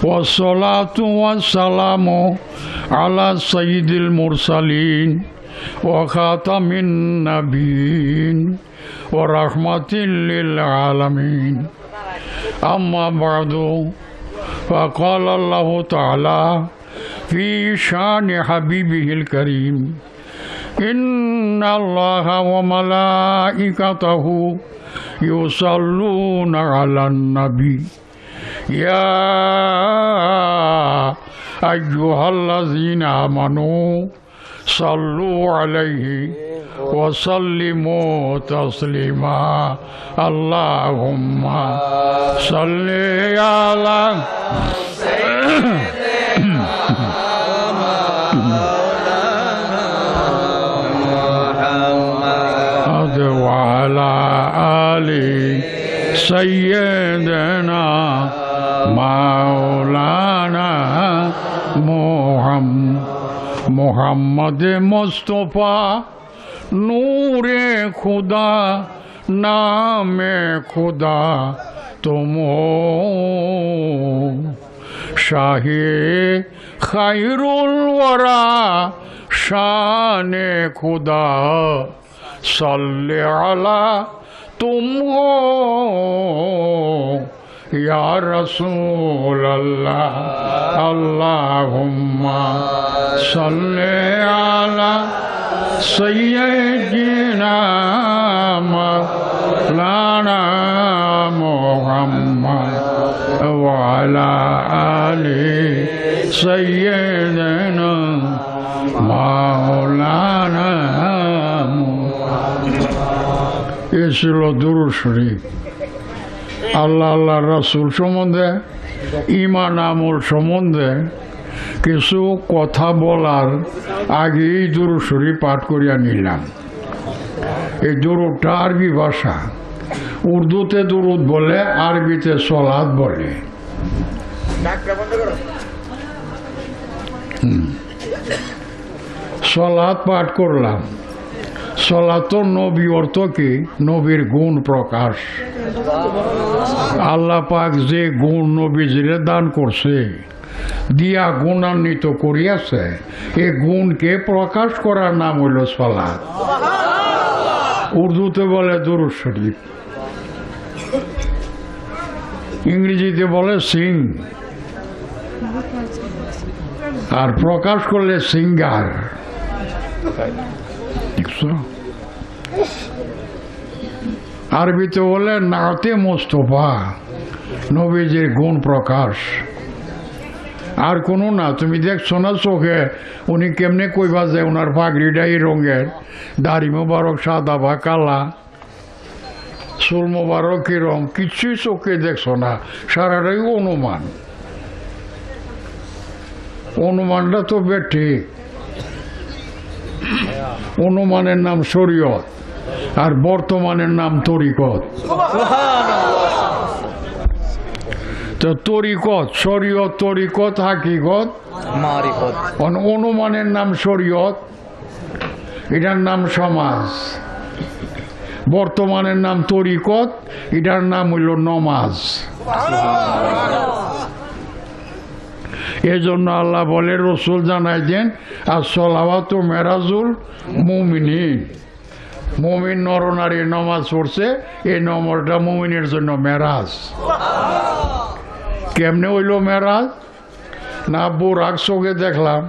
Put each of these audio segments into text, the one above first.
والصلاة والسلام على سيد المرسلين وخاتم النبيين ورحمة للعالمين أما بعد فقال الله تعالى في شان حبيبه الكريم إن الله وملائكته يصلون على النبي يا أيها الذين آمنوا صلوا عليه وسلموا تسليما اللهم صل على وعلى آل سيدنا مولانا محمد मुस्तफ़ा नूरे खुदा नामे खुदा तुम हो शाहे खैरुल वरा शाने खुदा सल्ले अला तुम हो या रसूल अल्लाह अल्लाहुम्मा सल्ले अला सय्यिदिना मौलाना मुहम्मद व अला आलि सय्यिदिना मौलाना এ ছিল দুরূদ শরীফ। আল্লাহ আল্লাহ রাসূল সম্বন্ধে ঈমান আমল সম্বন্ধে কিছু কথা বলার আগেই দুরূদ শরীফ পাঠ করিয়া নিলাম। এই দুরূদটা আরবি ভাষা, উর্দুতে দুরূদ বলে, আরবিতে সলাত বলে। সলাত পাঠ করলাম। সলাত নবী অর্থ কি? নবীর গুণ প্রকাশ। আল্লাহ পাক যে গুণ নবীজিরে দান করছে, দিয়া গুণান্বিত করিয়াছে, এই গুণকে প্রকাশ করার নাম হইল সলাত। উর্দুতে বলে দুরূদ শরীফ, ইংরেজিতে বলে সিং, আর প্রকাশ করলে সিঙ্গার। আরবিতে বলে নাতে মুস্তফা, নবীজির গুণ প্রকাশ। আর কোনো না, তুমি দেখছো না চোখে উনি কেমনে কইবা যে ওনার পাগড়িটা এই রঙের, দাড়ি মোবারক সাদা বা কালা, চুল মোবারক কি রং, কিছুই চোখে দেখছো না, সারাটাই অনুমান। অনুমানটা তো ঠিক। অনুমানের নাম শরীয়ত, আর বর্তমানের নাম তরিকত। তো তরিকত, শরীয়ত, তরিকত, হাকিকত, মারিফত। অনুমানের নাম শরীয়ত, এটার নাম সমাজ। বর্তমানের নাম তরিকত, এটার নাম হইল নমাজ। এজন্য আল্লাহ বলে, রসুল জানাই দেন আসসালাওয়াতু মেরাজুল মুমিনিন। মুমিন নরনারী নমাজ পড়ছে, এই নমাজটা মুমিনের জন্য মেরাজ। কেমনে হইল মেরাজ? না বুরাক চোখে দেখলাম,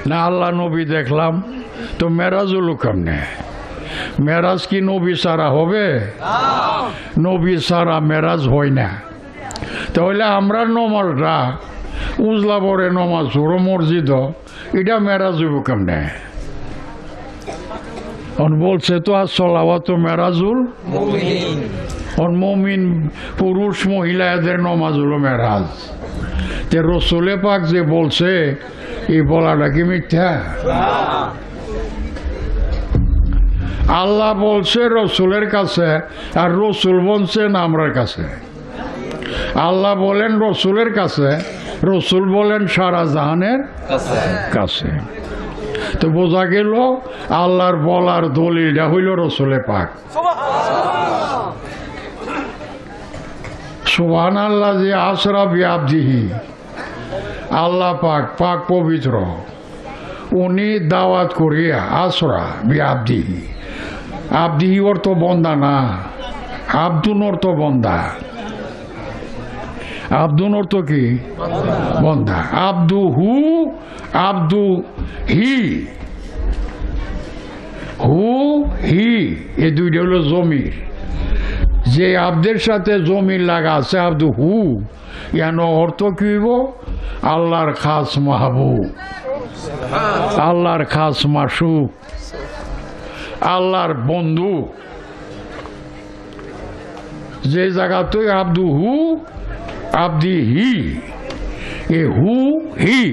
না আল্লাহ নবী দেখলাম, তো মেরাজ হলো কেমনে? মেরাজ কি নবী ছাড়া হবে? নবী ছাড়া মেরাজ হয় না। তাহলে আমরা নমাজটা উজলা পরে নমাজ পড়ো মসজিদ, এটা মেরাজ হইব কেমনে? বলছে তো আসসালাওয়াতু মেরাজুল মুমিনিন। মুমিন পুরুষ মহিলা এদের নমাজ হলো মেরাজ। তে রসুলে পাক যে বলছে, এই বলাটা কি মিথ্যা? আল্লাহ বলছে রসুলের কাছে, আর রসুল বলছেন আমরার কাছে। আল্লাহ বলেন রসুলের কাছে, রসুল বলেন সারা জাহানের কাছে। তো বোঝা গেল আল্লাহর বলার দলিলটা হইল রসুলে পাক। সুবহানাল্লাহ যে আসরা বিআবদিহি, আল্লাহ পাক পাক পবিত্র, উনি দাওয়াত করিয়া আসরা বিআবদিহি, আবদিহি অর্থ বন্দা না, আব্দুন অর্থ বন্দা। আব্দুন অর্থ কি? বন্দা। আব্দু হু, আব্দু হি, হু হি এই দুইটা হলো জমির। যে আব্দের সাথে জমির লাগা আছে আব্দু হু, ইয়ান অর্থ কি হইব? আল্লাহর খাস মাহবুব, আল্লাহর খাস মাসুক, আল্লাহর বন্ধু। যে জায়গাতে আব্দু হু আব্দি হি, এ হু হি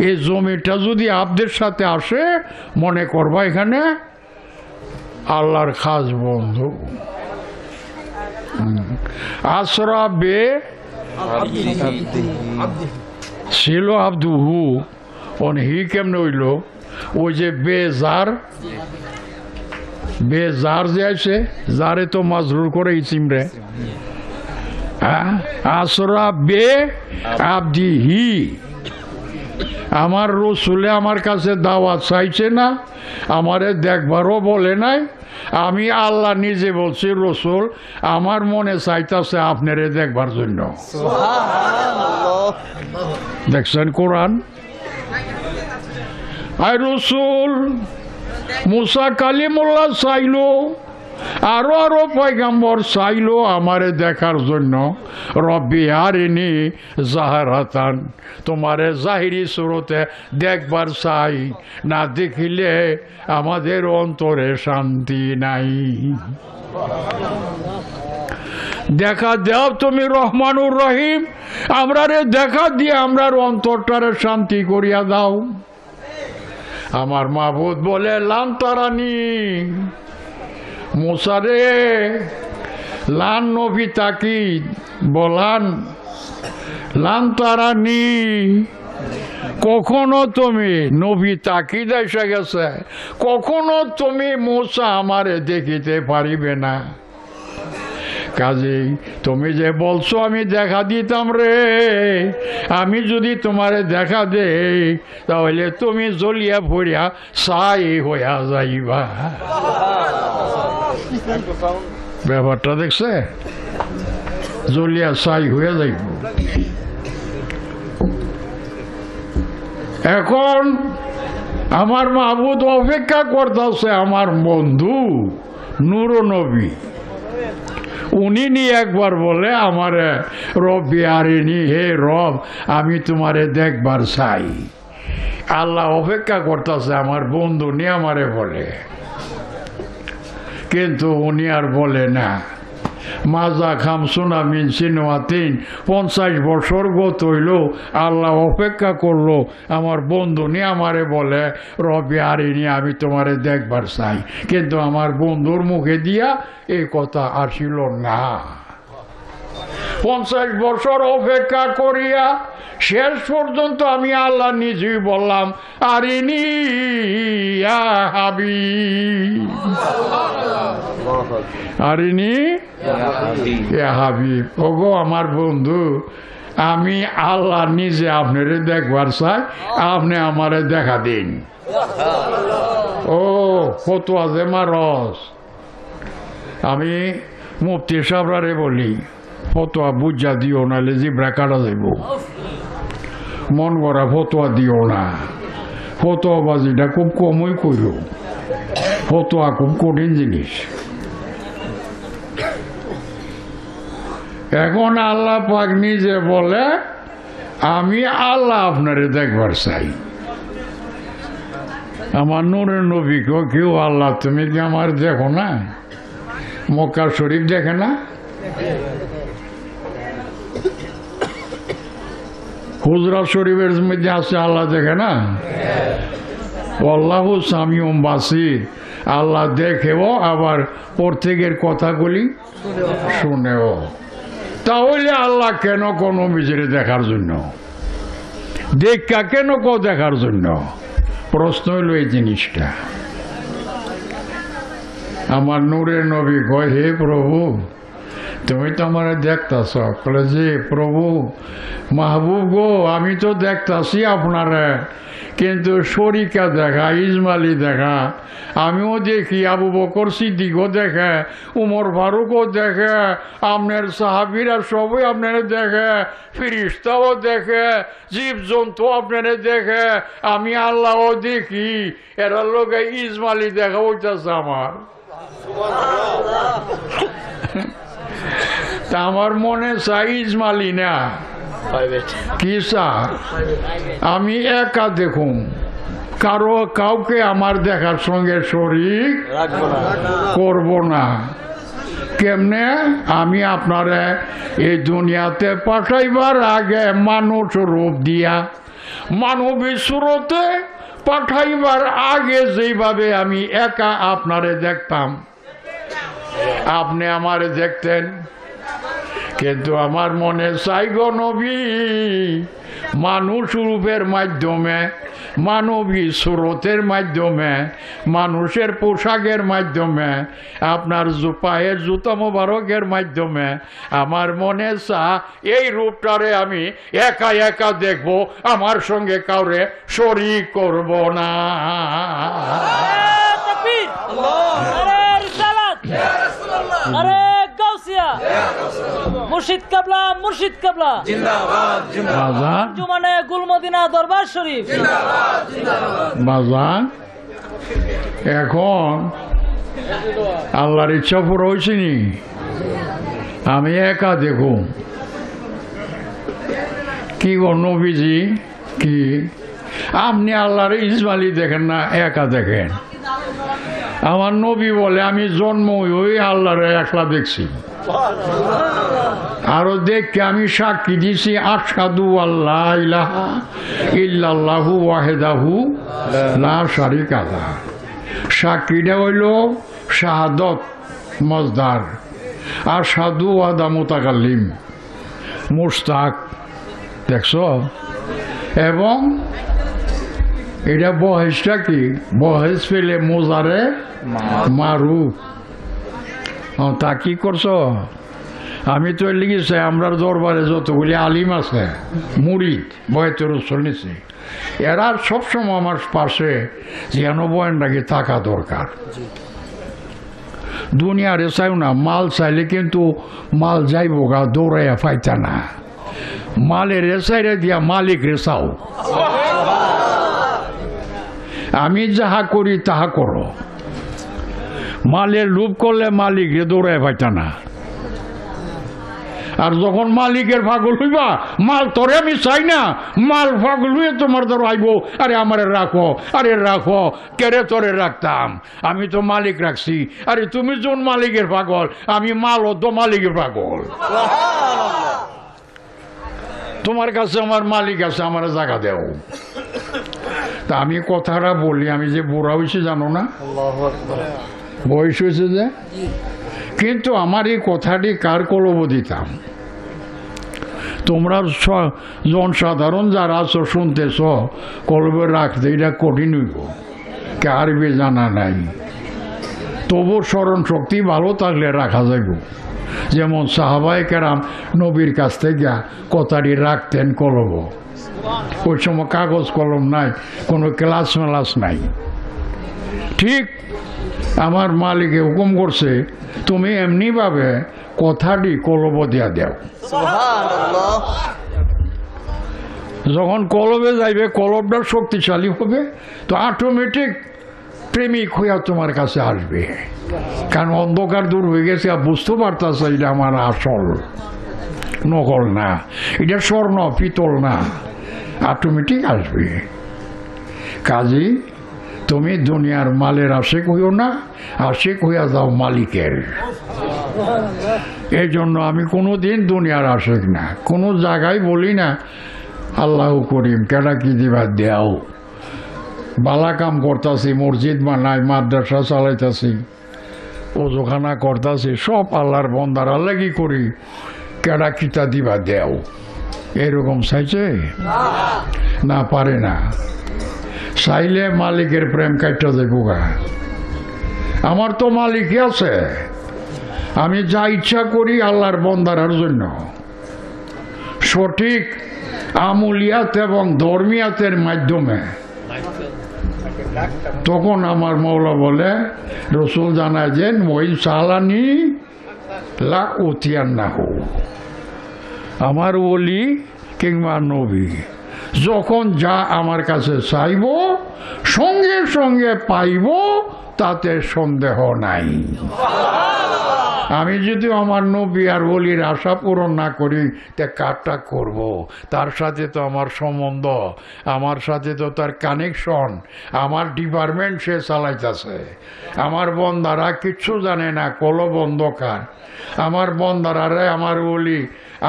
এই জমিটা যদি আব্দের সাথে আসে, মনে করবা এখানে আল্লাহর খাস বন্ধু। আসরা বে ছিল আব্দু হু, অন হি কেমনে হইল? ওই যে বেজার, বেজার যে আছে, যারে তো মাজরুর করে ইসিমরে। আসরা বে আব্দি হি, আমার রসুলে আমার কাছে দাওয়াত চাইছে না, আমারে দেখবারও বলে নাই। আমি আল্লাহ নিজে বলছি, রসুল আমার মনে চাইতেছে আপনারে দেখবার জন্য। দেখছেন কোরআন? আর রসুল মুসা কালিমুল্লাহ চাইলো, আরো আরো পয়গাম্বর চাইলো আমারে দেখার জন্য। রব্বি আরিনি জাহারাতান, তোমারে জাহিরি সুরতে দেখবার চাই, না দেখিলে আমাদের অন্তরে শান্তি নাই। দেখা দাও তুমি রহমানুর রহিম, আমরারে দেখা দিয়ে আমরার অন্তরটারে শান্তি করিয়া দাও। আমার মাবুদ বলে লান তারানি, মুসারে লান নবী তাকি বলান, লান তারানি কখনো তুমি, নবী তাকিদ এসে গেছে, কখনো তুমি মুসা আমারে দেখিতে পারিবে না। কাজেই তুমি যে বলছো আমি দেখা দিতাম রে, আমি যদি তোমারে দেখা দেই তাহলে তুমি জ্বলিয়া ভরিয়া ছাই হইয়া যাইবা। ব্যাপারটা দেখছে? জ্বলিয়া ছাই হইয়া যাইব। এখন আমার মাহবুদ অপেক্ষা করতেছে আমার বন্ধু নূর নবী, উনি নিয়ে একবার বলে আমারে রব্বি আরিনি, হে রব আমি তোমারে দেখবার চাই। আল্লাহ অপেক্ষা করতেছে আমার বন্ধু নিয়ে আমারে বলে, কিন্তু উনি আর বলে না। মাজা খামসুনা মিন সিনোয়াতিন, 50 বছর গত হইল, আল্লাহ অপেক্ষা করলো আমার বন্ধু নিয়ে আমারে বলে রবি আরিনি আমি তোমারে দেখবার চাই, কিন্তু আমার বন্ধুর মুখে দিয়া এই কথা আসিল না। 50 বছর অপেক্ষা করিয়া শেষ পর্যন্ত আমি আল্লাহ নিজেই বললাম আরিনি ইয়া হাবিব, আরিনি ইয়া হাবিব। ওগো আমার বন্ধু, আমি আল্লাহ নিজে আপনারে দেখবার চাই, আপনি আমারে দেখা দিন। ও ফতুয়া যে মারস, আমি মুফতি সাহেবরে বলি ফতোয়া বুঝা দিও, নাহলে জিব্রা কাটা যাইব। মন করা ফতোয়া দিও না, ফতোয়া বাজিটা খুব কমই কইল, ফতোয়া খুব কঠিন জিনিস। এখন আল্লাহ পাক নিজে বলে আমি আল্লাহ আপনারে দেখবার চাই। আমার নূরের নবীকে কেউ আল্লাহ তুমি কি আমার দেখো না? মক্কা শরীফ দেখে না? হুজরা শরীফের মধ্যে আছে আল্লাহ দেখে না? আল্লাহু সামিউম বাসির, আল্লাহ দেখেও আবার প্রত্যেকের কথাগুলি শুনেও। তাহলে আল্লাহ কেন কোন মিজরে দেখার জন্য, দেখা কেন কো দেখার জন্য? প্রশ্ন হইল এই জিনিসটা। আমার নূরের নবী কয় হে প্রভু, তুমি তো আমার দেখতেছ, বলে যে প্রভু মাহবুব গো, আমি তো দেখতাছি আপনারা, কিন্তু শরিকা দেখা, ইসমাইলি দেখা, আমিও দেখি, আবু বকর সিদ্দিকও দেখে, উমর ফারুকও দেখে, আপনার সাহাবীরা সবই আপনারা দেখে, ফিরিস্তাও দেখে, জীবজন্তু আপনারা দেখে, আমি আল্লাহও দেখি, এরা লোক ইসমাইলি দেখা হইতেছে আমার। তা আমার মনে চাই ইসমাইলি না, কি চা আমি একা দেখুন, কাউকে আমার দেখার সঙ্গে শরীক করব না। কেমনে? আমি আপনারা এই দুনিয়াতে পাঠাইবার আগে মানুষ রূপ দিয়া, মানবী সুরতে পাঠাইবার আগে যেভাবে আমি একা আপনারে দেখতাম, আপনি আমারে দেখতেন। কিন্তু আমার মনে চাই গো নবী, মানুষ রূপের মাধ্যমে, মানবী সুরতের মাধ্যমে, মানুষের পোশাকের মাধ্যমে, আপনার পায়ের জুতা মোবারকের মাধ্যমে আমার মনে চা এই রূপটারে আমি একা একা দেখব, আমার সঙ্গে কাউরে শরীক করব না। মুর্শিদ কাবলা, মুর্শিদ কাবলা জিন্দাবাদ, জিন্দাবাদ। জুমানে গুলমদিনা দরবার শরীফ জিন্দাবাদ, জিন্দাবাদ। বাজান এখন আল্লাহর ইচ্ছা পুরো হয়েছে নি, আমি একা দেখুন। কি গো নবীজি, কি আপনি আল্লাহর ইসমাইলি দেখেন না, একা দেখেন? আমার নবী বলে আমি জন্ম ওই আল্লাহরে একলা দেখছি, আরো দেখে আমি সাক্ষী দিছি আশহাদু আল্লা ইলাহা ইল্লাল্লাহু ওয়াহদাহু লা শারিকা লাহ। সাক্ষীটা হইল শাহাদত মজদার, আর সাধু ওয়াদা মুতাকাল্লিম মুস্তাক, দেখছ? এবং এটা বহেসটা কি? বহেস পেলে মোজারে মারু। তা কি করছো? আমি তো লিখেছি আমরা দরবারে যতগুলি আলিম আছে, মুরিদ বয়তের রসুল নিছি, এরা সবসময় আমার পাশে যেন বয়ানটাকে থাকা দরকার। দুনিয়ারে চাইও না, মাল চাইলে কিন্তু মাল যাইব গা, দৌড়াইয়া পাইতা না। মালের রেসাইরে দিয়া মালিক রেসাও। আমি যাহা করি তাহা করো। মালের লোভ করলে মালিক রে দৌড়ায় পাইতা না। আর যখন মালিকের পাগল হইবা, মাল তোরে আমি চাই না, মাল পাগল হইয়া তোমার ধরো আইব, আরে আমারে রাখো, আরে রাখো, কেরে তোরে রাখতাম, আমি তো মালিক রাখছি। আরে তুমি যখন মালিকের পাগল, আমি মালও তো মালিকের পাগল। তোমার কাছে আমার মালিক আছে, আমার জায়গা দেও। তা আমি কথাটা বলি, আমি যে বুড়া হয়েছি জানো না, বয়স হয়েছে যে, কিন্তু আমার এই কথাটি কার কলব দিতাম? তোমরা জনসাধারণ যারা আছো শুনতেছ, কলবে রাখতে এটা কঠিন হইব, কারবে জানা নাই। তবু স্মরণ শক্তি ভালো থাকলে রাখা যাইব। যেমন সাহাবায়ে কেরাম নবীর কাছ থেকে কথাটি রাখতেন কলব। ওই সময় কাগজ কলম নাই, কোনো ক্লাস মেলাস নাই। ঠিক আমার মালিকে হুকুম করছে, তুমি এমনিভাবে কথাটি কলব দিয়া দেও। যখন কলবে যাইবে, কলবটা শক্তিশালী হবে, তো অটোমেটিক প্রেমিক হইয়া তোমার কাছে আসবে। কারণ অন্ধকার দূর হয়ে গেছে, আর বুঝতে পারতেছে এটা আমার আসল, নকল না, এটা স্বর্ণ পিতল না, অটোমেটিক আসবে। কাজী তুমি দুনিয়ার মালের আশেক হইও না, আশেক হইয়া যাও মালিকের। এই জন্য আমি কোনো দিন দুনিয়ার আশেক না, কোনো জায়গায় বলি না আল্লাহ করিম কেডা কি দিবা দেও। বালা কাম করতেছি, মসজিদ বানাই, মাদ্রাসা চালাইতেছি, ওজোখানা করতেছি, সব আল্লাহর বন্দার আল্লাহ কি করি, কেডা কিতা দিবা দেও, এরকম চাইছে না, পারে না। চাইলে মালিকের প্রেম কাটতে যাইব গা। আমার তো মালিকই আছে, আমি যা ইচ্ছা করি আল্লাহর বন্দারার জন্য, সঠিক আমলিয়াত এবং ধর্মিয়াতের মাধ্যমে। তখন আমার মৌলা বলে, রসুল জানায় যে ওই সালানি লা উতিয়ান না হো, আমার ওলি কিংবা নবী যখন যা আমার কাছে চাইব সঙ্গে সঙ্গে পাইব, তাতে সন্দেহ নাই। আমি যদি আমার নবী আর ওলির আশা পূরণ না করি তা কারটা করব? তার সাথে তো আমার সম্বন্ধ, আমার সাথে তো তার কানেকশন, আমার ডিপার্টমেন্ট সে চালাইতেছে। আমার বন্দারা কিচ্ছু জানে না, কলব অন্ধকার। আমার বন্দারারে আমার ওলি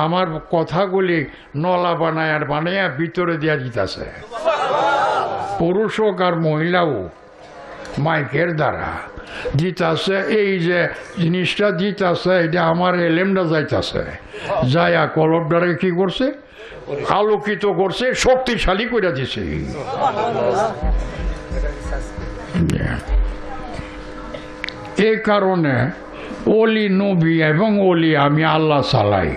আমার কথাগুলি নলা বানায় আর বানাইয়া ভিতরে দিয়া দিতেছে, পুরুষ হোক আর মহিলাও মাইকের দ্বারা দিতেছে। এই যে জিনিসটা দিতেছে এটা আমার এলেমটা যাইতেছে, যাইয়া কলবটারে কি করছে, আলোকিত করছে, শক্তিশালী করে দিছে। এই কারণে ওলি নবী এবং ওলি আমি আল্লাহ চালাই।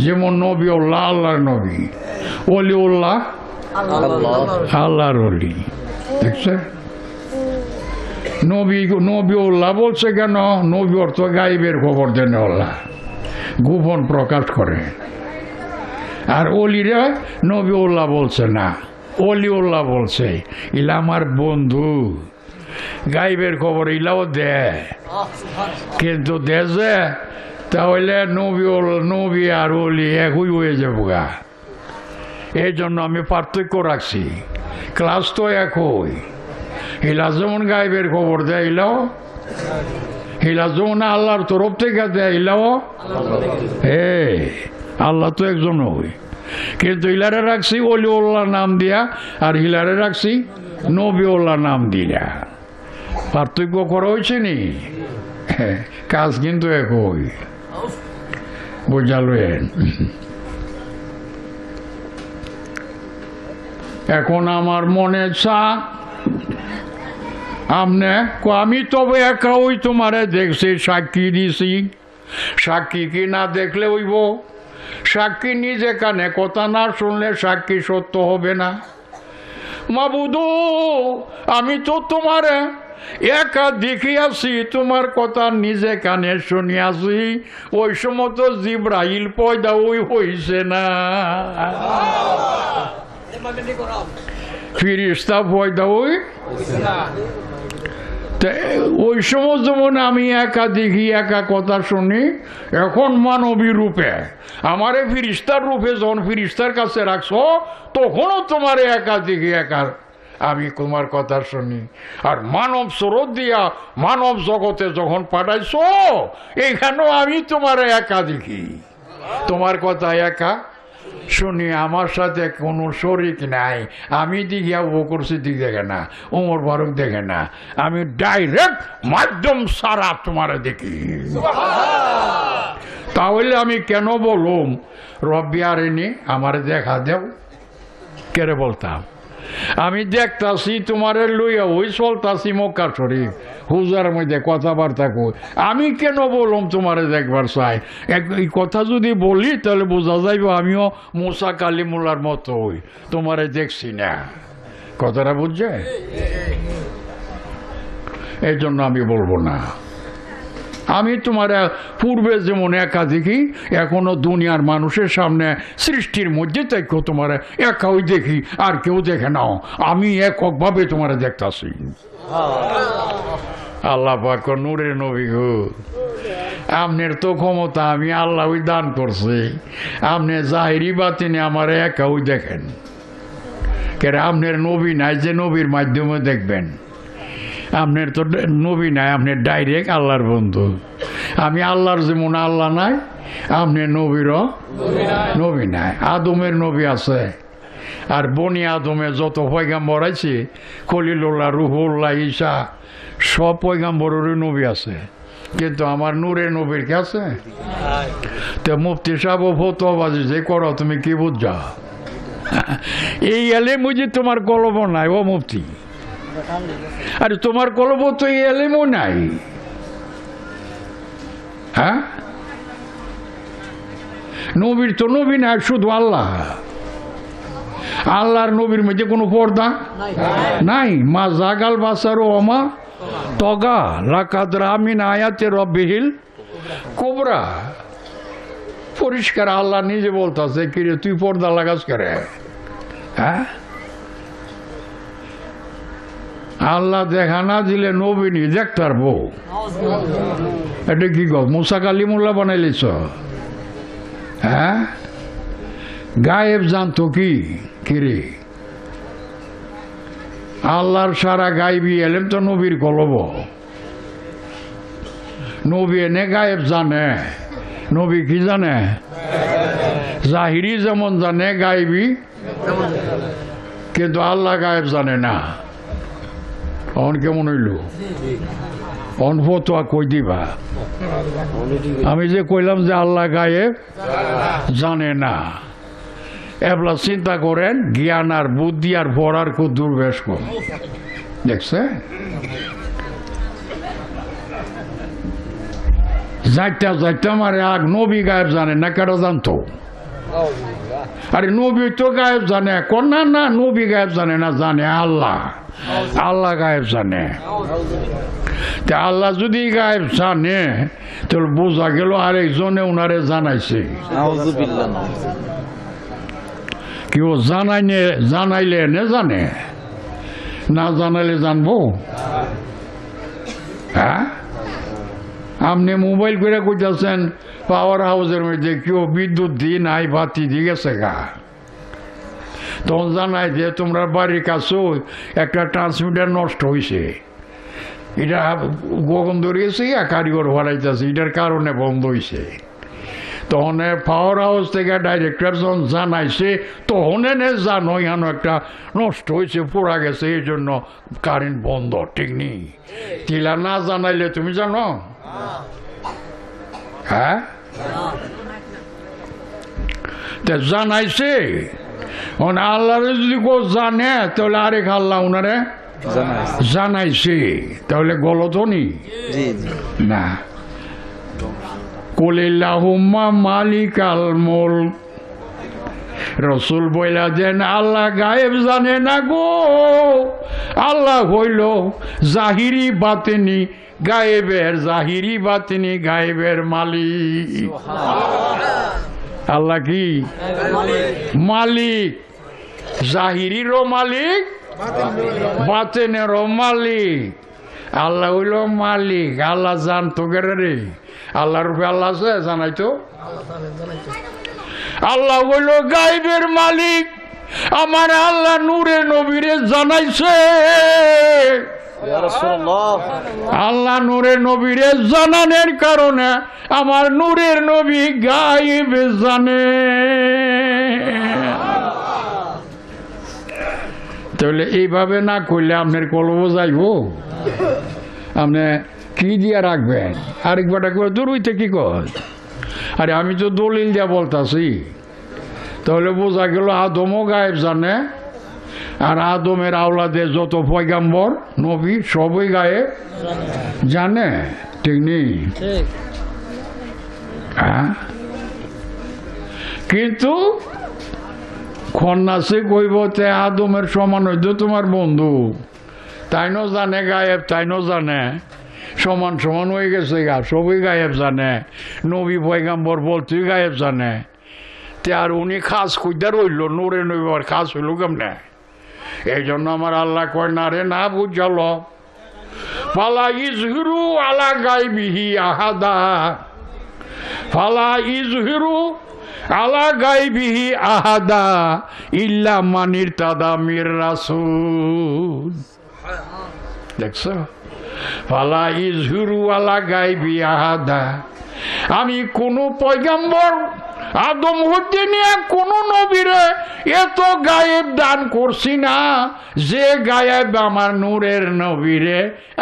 যেমন নবী উল্লাহ আল্লাহর নবী, ওলি উল্লাহ আল্লাহর ওলি। দেখছে নবী উল্লাহ বলছে কেন? নবী অর্থ গাইবের খবর দেন, আল্লাহ গোপন প্রকাশ করে। আর অলিরা নবী উল্লাহ বলছে না, অলি উল্লাহ বলছে। ইলা আমার বন্ধু, গাইবের খবর ইলাও দে, কিন্তু দে যে তাহলে নবী আর অলি একই হয়ে যাবো গা। এই জন্য আমি পার্থক্য রাখছি, ক্লাস তো একই। হিলা যেমন গাইবের খবর দেয় ইলাও, হিলা যেমন আল্লাহর তরফ থেকে দেয় ইলাও। আল্লাহ তো একজন হই, কিন্তু হিলারে রাখছি অলিউল্লাহ নাম দিয়া, আর হিলারে রাখছি নবীউল্লাহ নাম দিয়া। পার্থক্য করা হয়েছে নি, কাজ কিন্তু একই। বুঝালেন? এখন আমার মনে চা আমনে আমি তবে একা ওই তোমারে দেখছি, সাক্ষী দিছি। সাক্ষী কি না দেখলে হইব? সাক্ষী নিজে কানে কথা না শুনলে সাক্ষী সত্য হবে না। মাবুদু, আমি তো তোমারে একা দেখিয়াছি, তোমার কথা নিজে কানে শুনিয়াছি। ওই সময় তো জিব্রাইল পয়দা ওই হইছে না, ফিরিস্তা পয়দা ওই। ওই সময় যেমন আমি একা দেখি, একা কথা শুনি, এখন মানবী রূপে আমারে ফিরিস্তার রূপে যখন ফিরিস্তার কাছে রাখছো, তখনও তোমার একা দেখি, একা আমি তোমার কথা শুনি। আর মানব স্রোত দিয়া মানব জগতে যখন পাঠাইছো, এখানেও আমি তোমার একা দেখি, তোমার কথা একা শুনি। আমার সাথে কোনো শরিক নাই। আমি দিঘিয়া বকর সিদ্দিক দেখে না, ওমর ফারুক দেখে না, আমি ডাইরেক্ট মাধ্যম সারা তোমারে দেখি। তাহলে আমি কেন বলুম রব্বি আরেনি আমারে দেখা দেও? কেরে বলতাম আমি দেখতাছি তোমারে লইয়া ওই চলতাছি মক্কা শরীফ হুজার মধ্যে কথাবার্তা কই, আমি কেন বললাম তোমারে দেখবার চাই? এই কথা যদি বলি তাহলে বোঝা যাইব আমিও মুসা কালিমুল্লার মতো হই, তোমারে দেখছি না। কথাটা বুঝছে? এই জন্য আমি বলবো না। আমি তোমার পূর্বে যেমন একা দেখি, এখনো দুনিয়ার মানুষের সামনে সৃষ্টির মধ্যে দেখো তোমার একাই দেখি, আর কেউ দেখে নাও। আমি এককভাবে তোমার দেখতাছি। আল্লাহ পাক নূরের নবী গো, আপনার তো ক্ষমতা, আমি আল্লাহ দান করছি। আপনি জাহিরি বাতিনে আমার একাই দেখেন, কেন আপনার নবী নাই যে নবীর মাধ্যমে দেখবেন? আপনার তো নবী নাই, আপনি ডাইরেক্ট আল্লাহর বন্ধু। আমি আল্লাহর যেমন আল্লাহ নাই, আপনি নবীরও নবী নাই। আদমের নবী আছে, আর বনি আদমে যত পয়গাম্বর আছে, খলিলুল্লাহ, রুহুল্লাহ, ঈসা, সব পয়গাম্বরেরই নবী আছে, কিন্তু আমার নূরের নবীর কে আছে? তো মুফতি সাহেব ফতোয়াবাজি যে করো, তুমি কি বুঝা? এই এলে বুঝি তোমার কলব নাই ও মুফতি, আরে তোমার কলব তো এই এলেমও নাই। হ্যাঁ, নবীর তো নবী না, শুধু আল্লাহ। আল্লাহর নবীর মধ্যে কোনো পর্দা নাই। মা জাগাল বাসারো অমা তগা লাকাদ রামিন আয়াতে রব্বিহিল কোবরা। পরিষ্কার আল্লাহ নিজে বলতেছে, কিরে তুই পর্দা লাগাস করে? হ্যাঁ, আল্লাহ দেখা না দিলে নবী নি দেখতে পারবো? এটা কি গো মুসা কালিমুল্লাহ বানাইলিস? হ্যাঁ, গায়েব জানতো কি কিরে? আল্লাহর সারা গাইবি এলেম তো নবীর কলব। নবী এনে গায়েব জানে। নবী কি জানে? জাহিরি যেমন জানে গাইবি, কিন্তু আল্লাহ গায়েব জানে না। অন কেমন হইল? অন ফতোয়া কই দিবা? আমি যে কইলাম যে আল্লাহ গায়েব জানে না, এবলা চিন্তা করেন জ্ঞান আর বুদ্ধি আর পড়ার খুব দুর্বেশ কম। দেখছে যাইতা যাইতা মারে আগ নবী গায়েব জানে না, কেন জানতো? আরে নবী তো গায়েব জানে। কোন না না, নবী গায়েব জানে না, জানে আল্লাহ। আল্লাহ গায়েব জানে। তা আল্লাহ যদি গায়েব জানে তাহলে বোঝা গেল আরেকজনে উনারে জানাইছে। কেউ জানাইলে এনে জানে, না জানাইলে জানবো? হ্যাঁ, আপনি মোবাইল করে কইতেছেন পাওয়ার হাউসের মধ্যে কেউ বিদ্যুৎ দিয়ে নাই, বাতি দিয়ে গেছে গা। তখন জানাই যে তোমরা বাড়ির কাছেও একটা ট্রান্সমিটার নষ্ট হয়েছে, এটা গগন ধরিয়েছে, কারিগর হরাইতেছে, এটার কারণে বন্ধ হয়েছে। তখন পাওয়ার হাউস থেকে ডাইরেক্টর যখন জানাইছে, তখন এনে জানো এখানে একটা নষ্ট হয়েছে, পোড়া গেছে, এই জন্য কারেন্ট বন্ধ। ঠিক নেই? তিলা না জানাইলে তুমি জানো? হ্যাঁ, জানাইছে। আল্লাহ যদি কেউ জানে তাহলে আরেক আল্লাহ উনারে জানাইছে, তাহলে গলত নি না। কুলিল্লাহুম্মা মালিকাল মুলক, রসুল বইলা দেন আল্লাহ গায়েব জানে না গো। আল্লাহ হইল জাহিরি বাতিনি গায়েবের, জাহিরি বাতিনি গায়েবের মালিক। আল্লাহ কি মালিক? জাহিরিরও মালিক, বাতিনেরও মালিক। আল্লাহ হইল মালিক। আল্লাহ জানতো গেরে রে? আল্লাহর রূপে আল্লাহ আছে, জানাইতো? আল্লাহ হইল গায়েবের মালিক। আমার আল্লাহ নূরে নবীরে জানাইছে। আল্লাহ নূরে নবীরে জানানোর কারণে আমার নূরের নবী গায়েব জানে। তাহলে এইভাবে না করলে আপনার কলব যাইব? আপনি কি দিয়া রাখবেন? আরেকবার দূর হইতে কি কর? আরে আমি তো দলিল দিয়া বলতাছি। তাহলে বোঝা গেল আদমও গায়েব জানে, আর আদমের আওলাদের যত পয়গাম্বর নবী সবই গায়েব জানে। ঠিক নেই? হ্যাঁ, কিন্তু খন্নাসে কইব তে আদমের সমান হইত তোমার বন্ধু, তাইনও জানে গায়েব, তাইনও জানে সমান সমান হয়ে গেছে গা, সবই গায়েব জানে। নবী পয়গাম্বর বলতেই গায়েব জানে। তে আর উনি খাস খুঁজতে রইল, নূরে নবী আর খাস হইল কেমনে? এই জন্য আমার আল্লাহ কয় না রে, না বুঝাল। ফালা ইজহিরু আলা গায়বিহি আহাদা, ফালা ইজহিরু আলা গায়বিহি আহাদা ইল্লা মান ইরতাদা মির রাসূল। দেখছো? ফালা ইজহিরু আলা গায়বি আহাদা, আমি কোন পয়গাম্বর আদম হতে নিয়ে কোন নবীরে এত গায়েব দান করছি না যে গায়েব আমার নূরের নবীরে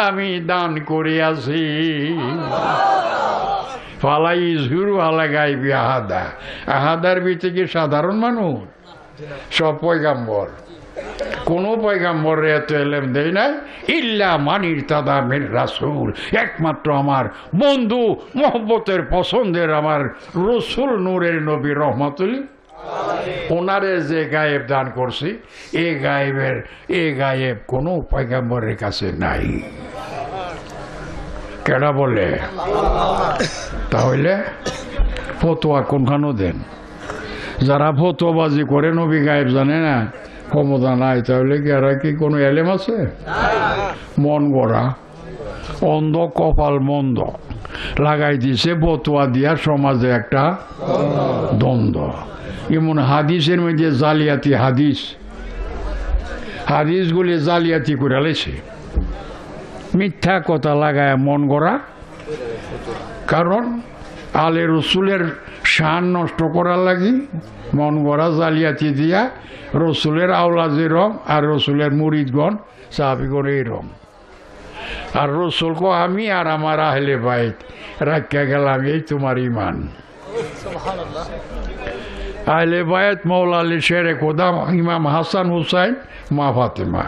আমি দান করিয়াছি। ফালাই ইজহুরু আলা গায়বি আহাদা, আহাদার ভিতরে কি সাধারণ মানুষ? সব পয়গাম্বর। কোনো পয়গাম্বরে এত এলেম দেয় নাই ইল্লা মানির তাদা মির রাসূল, একমাত্র আমার বন্ধু মহব্বতের পছন্দের আমার রসুল নূরের নবী রহমাতুল ওনারে যে গায়েব দান করছি এ গায়েব কোনো পয়গাম্বরের কাছে নাই। কেডা বলে? তাহলে ফতোয়া কোনখানো দেন? যারা ফতোয়াবাজি করে নবী গায়েব জানে না, ক্ষমতা নাই, তাহলে কি এরা কি কোনো এলেম আছে? মন গড়া, অন্ধ কপাল মন্দ লাগাই দিছে ফতোয়া দিয়া সমাজে একটা দ্বন্দ্ব। এমন হাদিসের মধ্যে জালিয়াতি হাদিসগুলি জালিয়াতি করে লেছে, মিথ্যা কথা লাগায় মন গড়া। কারণ আলে রসুলের শান নষ্ট করার লাগি মন গড়া জালিয়াতি দিয়া রসুলের আওলাজি রং আর রসুলের মুরিদগণ সাহাবিগণ এই রং। আর রসুলকে আমি আর আমার আহলে বাইত রাখিয়া গেলাম, এই তোমার ইমান। আহলে বাইত মৌলা আলী শেরে খোদা ইমাম হাসান হুসাইন মা ফাতেমা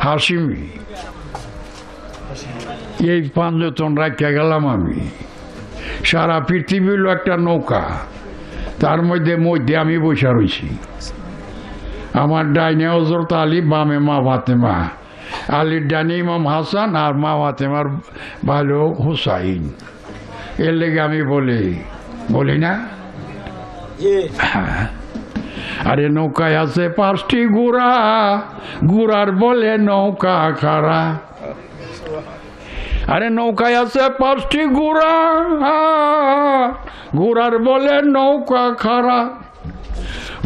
হাশিমি, এই পাঁচজন রাখিয়া গেলাম আমি। সারা পৃথিবী হলো একটা নৌকা, তার মধ্যে আমি বসে রয়েছি। আমার ডাইনে হযরত আলী, বামে মা ফাতেমা। আলীর ডাইনে ইমাম হাসান আর মা ফাতেমার ভালো হুসাইন। এর লেগে আমি বলি না, আরে নৌকায় আছে 5টি গুড়া, গুড়ার বলে নৌকা খারা। আরে নৌকায় আছে 5টি গুড়া, গুড়ার বলে নৌকা খারা।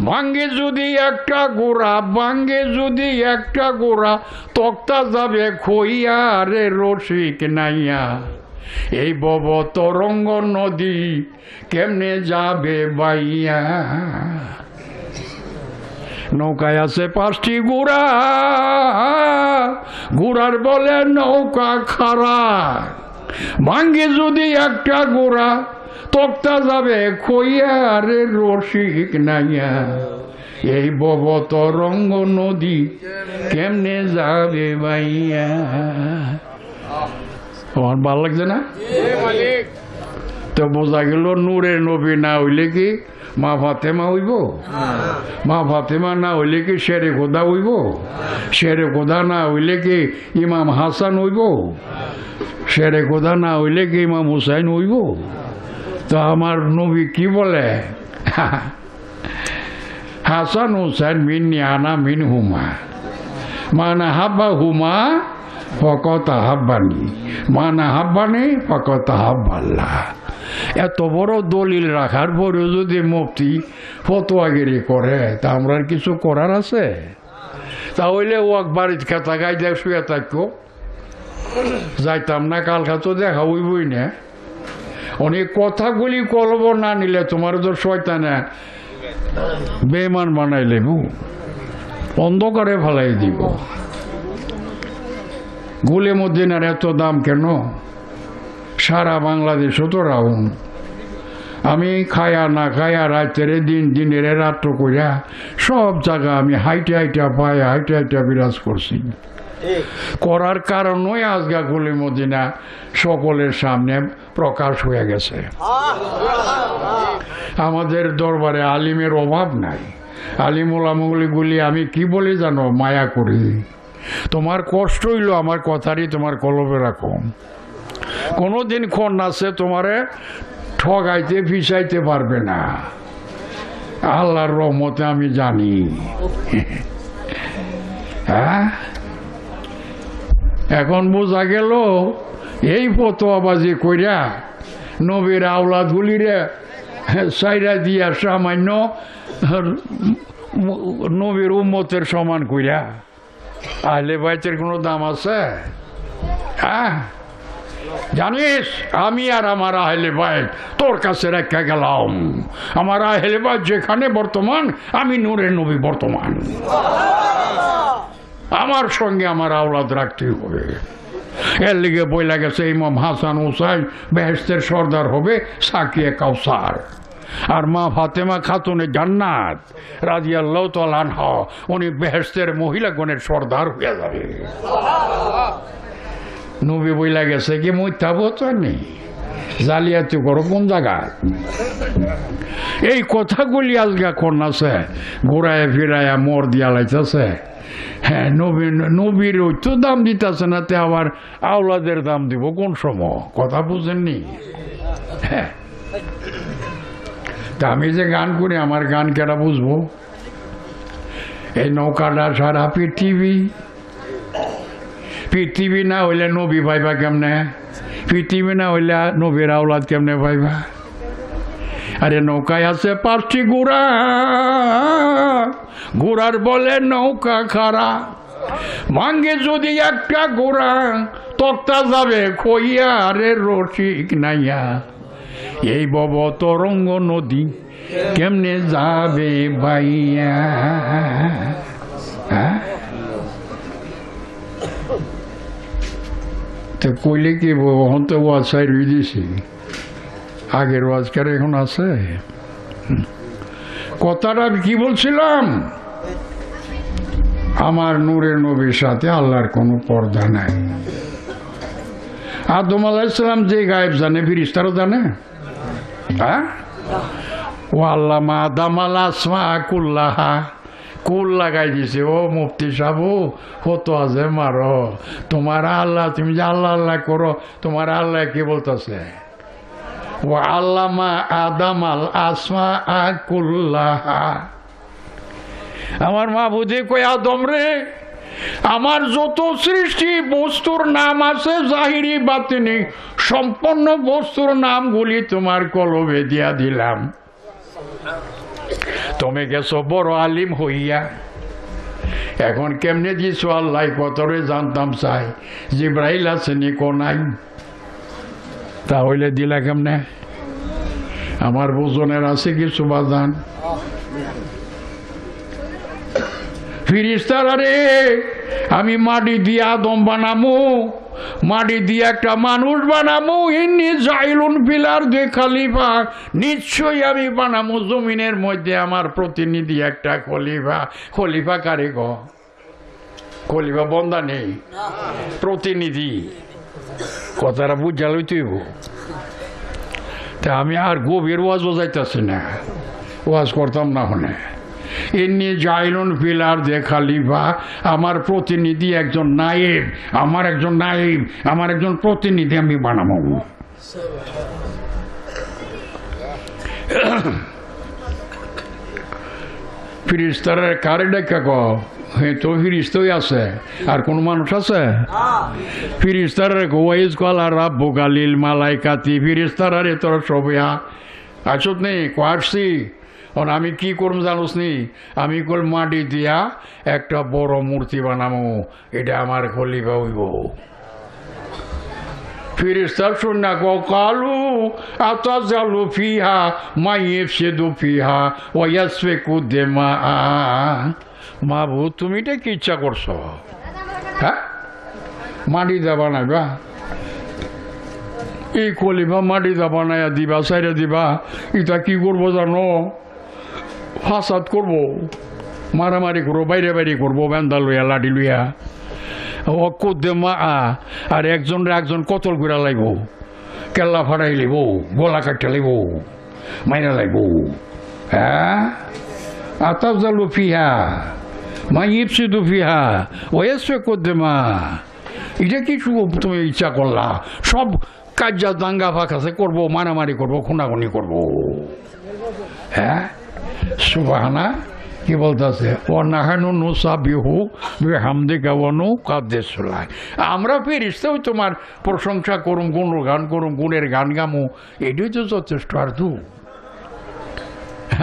ভাঙ্গে যদি একটা গোড়া তক্তা যাবে খইয়া রে রসিক নাইয়া। এই বব তরঙ্গ নদী কেমনে যাবে বাইয়া। নৌকায় আছে 5টি গুড়া, গুড়ার বলে নৌকা খারা। ভাঙ্গে যদি একটা গোড়া তক্তা যাবে খইয়া রে রসিক নাইয়া। এই বব তরঙ্গ নদী কেমনে যাবে বাইয়া। আমার ভালো লাগছে না? তো বোঝা গেল নূরের নবী না হইলে কি মা ফাতেমা হইব? মা ফাতেমা না হইলে কি শেরে খোদা হইব? শেরে খোদা না হইলে কি ইমাম হাসান হইব? শেরে খোদা না হইলে কি ইমাম হুসাইন হইব? তো আমার নবী কি বলে? হাসান হুসাইন মিন্নি আনা মিন হুমা, মানা হাব্বা হুমা ফকত হাব্বানি, মানা হাব্বানি ফকত হাব্বাল্লাহ। এত বড় দলিল রাখার পরেও যদি মুফতি ফতোয়াগিরি করে, তা আমরা কিছু করার আছে? তাহলে ও বাড়ির খাতা গাই দেখ শুয়ে থাকো, যাইতাম না, কাল খাতো দেখা হইবই না। অনেক কথাগুলি কলব না নিলে তোমার তো শয়তানে বেমান বানাই লেব, অন্ধকারে ফেলাই দিব। গুলে মদিনার এত দাম কেন? সারা বাংলাদেশও তো রাউন্ড। আমি খায়া না খায়া রাতের দিনের রাত্র কইরা সব জায়গা আমি হাইটা পায়ে হাইটা বিরাজ করছি। করার কারণই আজগা গুলি মদিনা সকলের সামনে প্রকাশ হয়ে গেছে। আমাদের দরবারে আলিমের অভাব নাই। আলিম ওলামাগুলি আমি কি বলি জানো? মায়া করি। তোমার কষ্ট হইল আমার কথারই তোমার কলবে রাখো। কোনোদিন ক্ষণ আছে তোমারে ঠগাইতে ফিসাইতে পারবে না, আল্লাহর রহমতে আমি জানি। হ্যাঁ, এখন বোঝা গেল এই ফতোয়াবাজি কইরা নবীর আওলাদগুলিরে সাইরা দিয়া সামান্য নবীর উম্মতের সমান কইরা আহলে বাইতের কোনো দাম আছে? হ্যাঁ, জানিস আমি আর আমার আহলে বাইত তোর কাছে রেখে গেলাম। আমার আহলে বাইত যেখানে বর্তমান, আমি নূরের নবী বর্তমান। আমার সঙ্গে আমার আওলাদ রাখতে হবে। এর লিগে বইলা গেছে ইমাম হাসান হুসাইন বেহেশতের সর্দার হবে, সাকিয়ে কাউসার। আর মা ফাতেমা খাতুনে জান্নাত রাদিয়াল্লাহু তাআলা আনহা উনি বেহেশতের মহিলাগণের সর্দার হয়ে যাবে। নবী বইলা গেছে কি মিথ্যা বলছেন নি, জালিয়াতি করো কোন জায়গায়? এই কথাগুলি আজকে কোন আছে ঘুরায় ফিরাইয়া মোর দিয়া লাইতেছে। হ্যাঁ, নবীর তো দাম দিতেছে না, তে আবার আওলাদের দাম দিব কোন সময়? কথা বুঝেননি? হ্যাঁ, তা আমি যে গান করি আমার গান কেটা বুঝবো? এই নৌকাটা সারা পৃথিবী না হইলে নবী পাইবা কেমনে? পৃথিবী না হইলে নবীর আওলাদ কেমনে পাইবা? আরে নৌকায় আছে 5টি ঘোড়া, ঘোড়ার বলে নৌকা খারা, ভাঙ্গে যদি একটা ঘোড়া তক্তা যাবে খইয়া রে রসিক নাইয়া, এই বব তরঙ্গ নদী কেমনে যাবে বাইয়া। হ্যাঁ, তো কইলে কি হন তো ওয়াজ সাই রুই দিছি, আগের ওয়াজকার এখন আছে। কথাটা কি বলছিলাম? আমার নূরের নবীর সাথে আল্লাহর কোনো পর্দা নাই। আদম আলাইহিস সালাম যে গায়েব জানে ফেরেশতারাও জানে। হ্যাঁ, ও আল্লামা আদামাল আসমা কুল্লাহা, কুল লাগাই দিছে। ও মুফতি সাহেব হতো আছে মারো, তোমার আল্লাহ, তুমি যে আল্লাহ আল্লাহ করো, তোমার আল্লাহ কি বলতেছে? ও আল্লামা আদামাল আসমা কুল্লাহা। আমার মাহবুদে কই আদম রে, আমার যত সৃষ্টি বস্তুর নাম আছে জাহিরি বাতিনি, সম্পূর্ণ বস্তুর নামগুলি তোমার কলবে দিয়া দিলাম। তুমি গেছো বড় আলিম হইয়া, এখন কেমনে দিছো আল্লাহ কতরে জানতাম চাই। জিব্রাইল আছে নি কো নাই, তাহলে দিলা কেমনে? আমার বোঝনের আছে কিছু বাজান? ফিরিস্তারা রে, আমি মাটি দিয়ে আদম বানামু, মাটি দিয়ে একটা মানুষ বানামু, ইন্নি জাইলুন ফিলার দে খলিফা, নিশ্চয়ই আমি বানামু জমিনের মধ্যে আমার প্রতিনিধি একটা খলিফা। খলিফা কারে গো? খলিফা বন্দা নেই, প্রতিনিধি। কথাটা বুঝালই তুইব। তা আমি আর গভীর ওয়াজ বোঝাইতেছি না, ওয়াজ করতাম না হনে। এমনি জাইলুন ফিলার দে খালিফা, আমার প্রতিনিধি একজন নায়েব, আমার একজন নায়েব, আমার একজন প্রতিনিধি আমি বানাবো। ফিরিস্তারা কারে ডেকা কো? হ্যাঁ, তো ফিরিস্তই আছে, আর কোন মানুষ আছে? ফিরিস্তারা ওয়াইজ কলা রাব্বু গালিল মালাইকাতি, ফিরিস্তারা রে তোর সবিয়া আসত নেই কোয়ারসি। আমি কি করব জানোস নি? আমি কল মাটি দিয়া একটা বড় মূর্তি বানাবো, এটা আমার খলিফা হইব। ফিরিস্তার শুননা কো কালু আতাজালু ফিহা মাইফসিদু ফিহা ওয়া ইয়াসফিকু দিমা। মাহবুব, তুমি এটা কি ইচ্ছা করছো? হ্যাঁ, মাটি দা বানাইবা? এই খলিফা মাটি দা বানাইয়া দিবা, সাইরে দিবা, এটা কি করবো জানো? ফাসাদ করবো, মারামারি করবো, বাইরে বাইরে করবো, বেন্দা লইয়া লাঠি লইয়া অকুদ্দেমা। আর একজন কতল করে লাইব, কেল্লা ফাটাই লাইব, গলা কাটতে লাইব, মাইনা লাইব। হ্যাঁ, আতাফজালু ফিহা মাইফসিদু ফিহা ওয়াসফিকুদ্দিমা। এটা কিছু তুমি ইচ্ছা করলা? সব কাজা দাঙ্গা ফাঁকাছে করবো, মারামারি করবো, খুনাখুনি করবো। হ্যাঁ, সুবহানা কি বলতেছে? ও নাহানু নুসাবিহু বিহামদিকা ওয়া নুকাদ্দিসু লাক। আমরা ফেরেশতাও তোমার প্রশংসা করুম, গুণগান করুম, গুণের গান গামু, এটাই তো যথেষ্ট। আর তু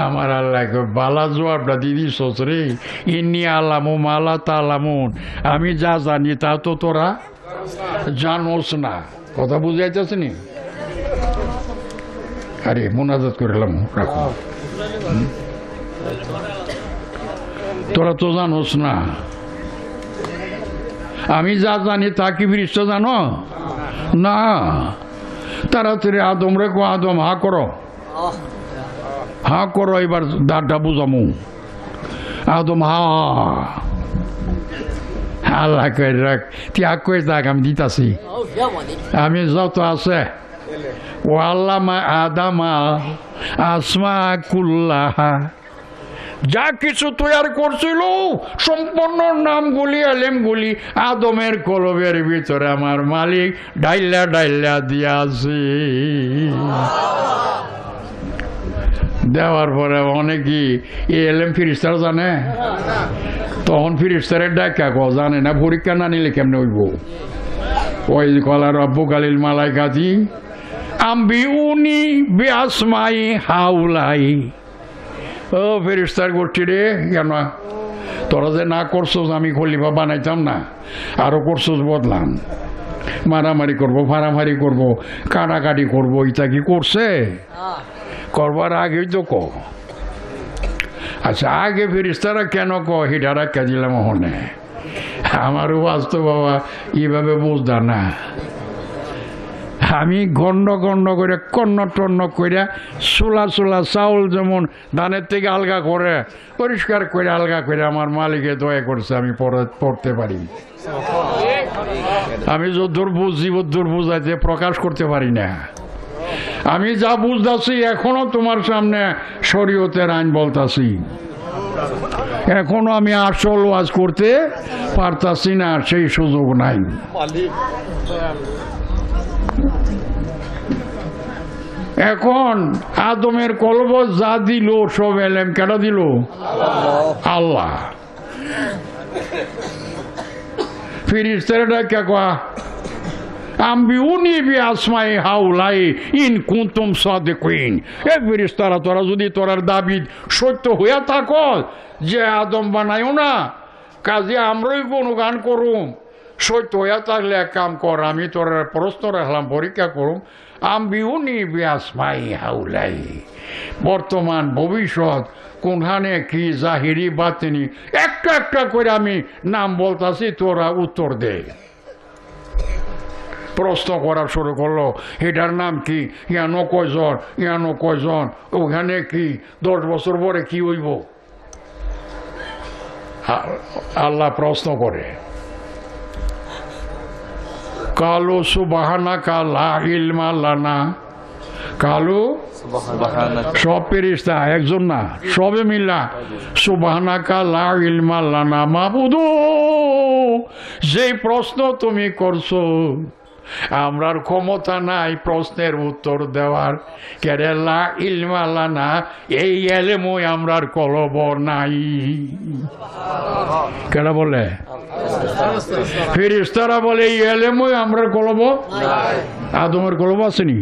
আমার আল্লাহ বালা জবাবটা দিদি রে, ইন্নি আলামু মালা তালামুন, আমি যা জানি তা তো তোরা জানোস না। কথা বুঝাইতেছে নি? আরে মোনাজাত করলাম, রাখো। তোরা তো জানোস না, আমি যা জানি তা কি ফিরিস্তা জানো না? তাড়াতাড়ি আদম রেখো, আদম হা করো। হা করো এবার দাঁড়টা বুঝামু আদম হা আল্লাহ কই রাখ ত্যাগ করে থাক আমি দিতাছি আমি যত আছে ও আল্লামা আদামা আসমা কুল্লাহা যা কিছু তৈরি করছিল সম্পূর্ণ নামগুলি এলেমগুলি আদমের কলবের ভিতরে আমার মালিক ডাইল্লা ডাইল্লা দিয়াছে দেওয়ার পরে অনেকই এলেম ফিরিস্তারা জানে তখন ফিরিস্তারের ডাকা ক জানে না পরীক্ষা না নিলে কেমনে হইব ওই কলা রব্বু কালিল মালাইকাতি আম্বিউনি বিআসমাই হাউলাই ও ফেরেশতার গোষ্ঠী রে কেন তোরা যে না করছোস আমি খলিফা বানাইতাম না আরো করছোস বদলাম মারামারি করবো ফারামারি করবো কাটাকাটি করবো ইটা কি করছে করবার আগেই তো ক আচ্ছা আগে ফেরেশতারা কেন ক হিটা রাখা দিলাম ওখানে আমারও বাস্তব বাবা এইভাবে বুঝদা না আমি গণ্ড গণ্ড করে কন্ন টন্ন করে চোলা চোলা চাউল যেমন ধানের থেকে আলগা করে পরিষ্কার করে আলগা করে আমার মালিকে দয়া করছে আমি পড়তে পারি আমি যদ্দূর বুঝি ওদ্দূর বুঝাইতে প্রকাশ করতে পারি না আমি যা বুঝতেছি এখনো তোমার সামনে শরীয়তের আইন বলতাছি এখনো আমি আসল ওয়াজ করতে পারতাছি না সেই সুযোগ নাই এখন আদমের কলব যা দিল সব এলেম কেটা দিল আল্লাহ ফিরিস্তারা কে কয়া আম্বিউনি বিআসমাই হাউলাই ইন কুনতুম সাদিকিন এ ফেরেশতারা তোরা যদি তোরার দাবি সত্য হইয়া থাকো যে আদম বানাইও না কাজে আমরাই গুণগান করুম সত্য হইয়া থাকলে এক কাম কর আমি তোর প্রশ্ন রাখলাম পরীক্ষা করুম আম্বিউনি বিআসমাই হাউলাই বর্তমান ভবিষ্যৎ কোনখানে কি জাহিরি বাতিনি একটা একটা করে আমি নাম বলতাছি তোরা উত্তর দে প্রশ্ন করা শুরু করলো এটার নাম কি ইয়ানো কয়জন ওখানে কি 10 বছর পরে কি হইব আল্লাহ প্রশ্ন করে কালু সুবহানাকা লা ইলমা লানা কালু সব ফেরেশতা একজন না সবে মিলা সুবহানাকা লা ইলমা লানা মাবুদু যে প্রশ্ন তুমি করছো আমরার ক্ষমতা নাই প্রশ্নের উত্তর দেওয়ার কেরেলা ইলমালানা এই এলেমই আমরার কলব নাই কেন বলে ফেরেশতারা বলে এই এলেমই আমরার কলব আদমের কলব আসেনি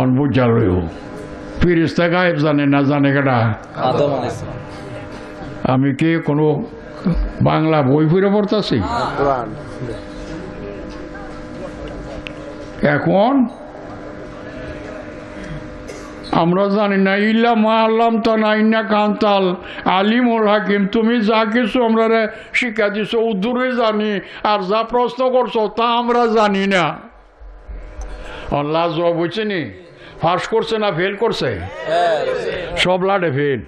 অনবুঝ জানো ফেরেশতা গায়েব জানে না জানে কেটা আমি কি কোনো বাংলা বই ফিরে পড়তেছি এখন আমরা জানি না ইল্লা মা আল্লাম তা না ইন্না কান্তাল আলিমুল হাকিম তুমি যা কিছু আমরা শিক্ষা দিছো উদ্দূরে জানি আর যা প্রশ্ন করছো তা আমরা জানি না আল্লাহ জবাব হয়েছে নি ফাঁস করছে না ফেল করছে সব লাটে ফেল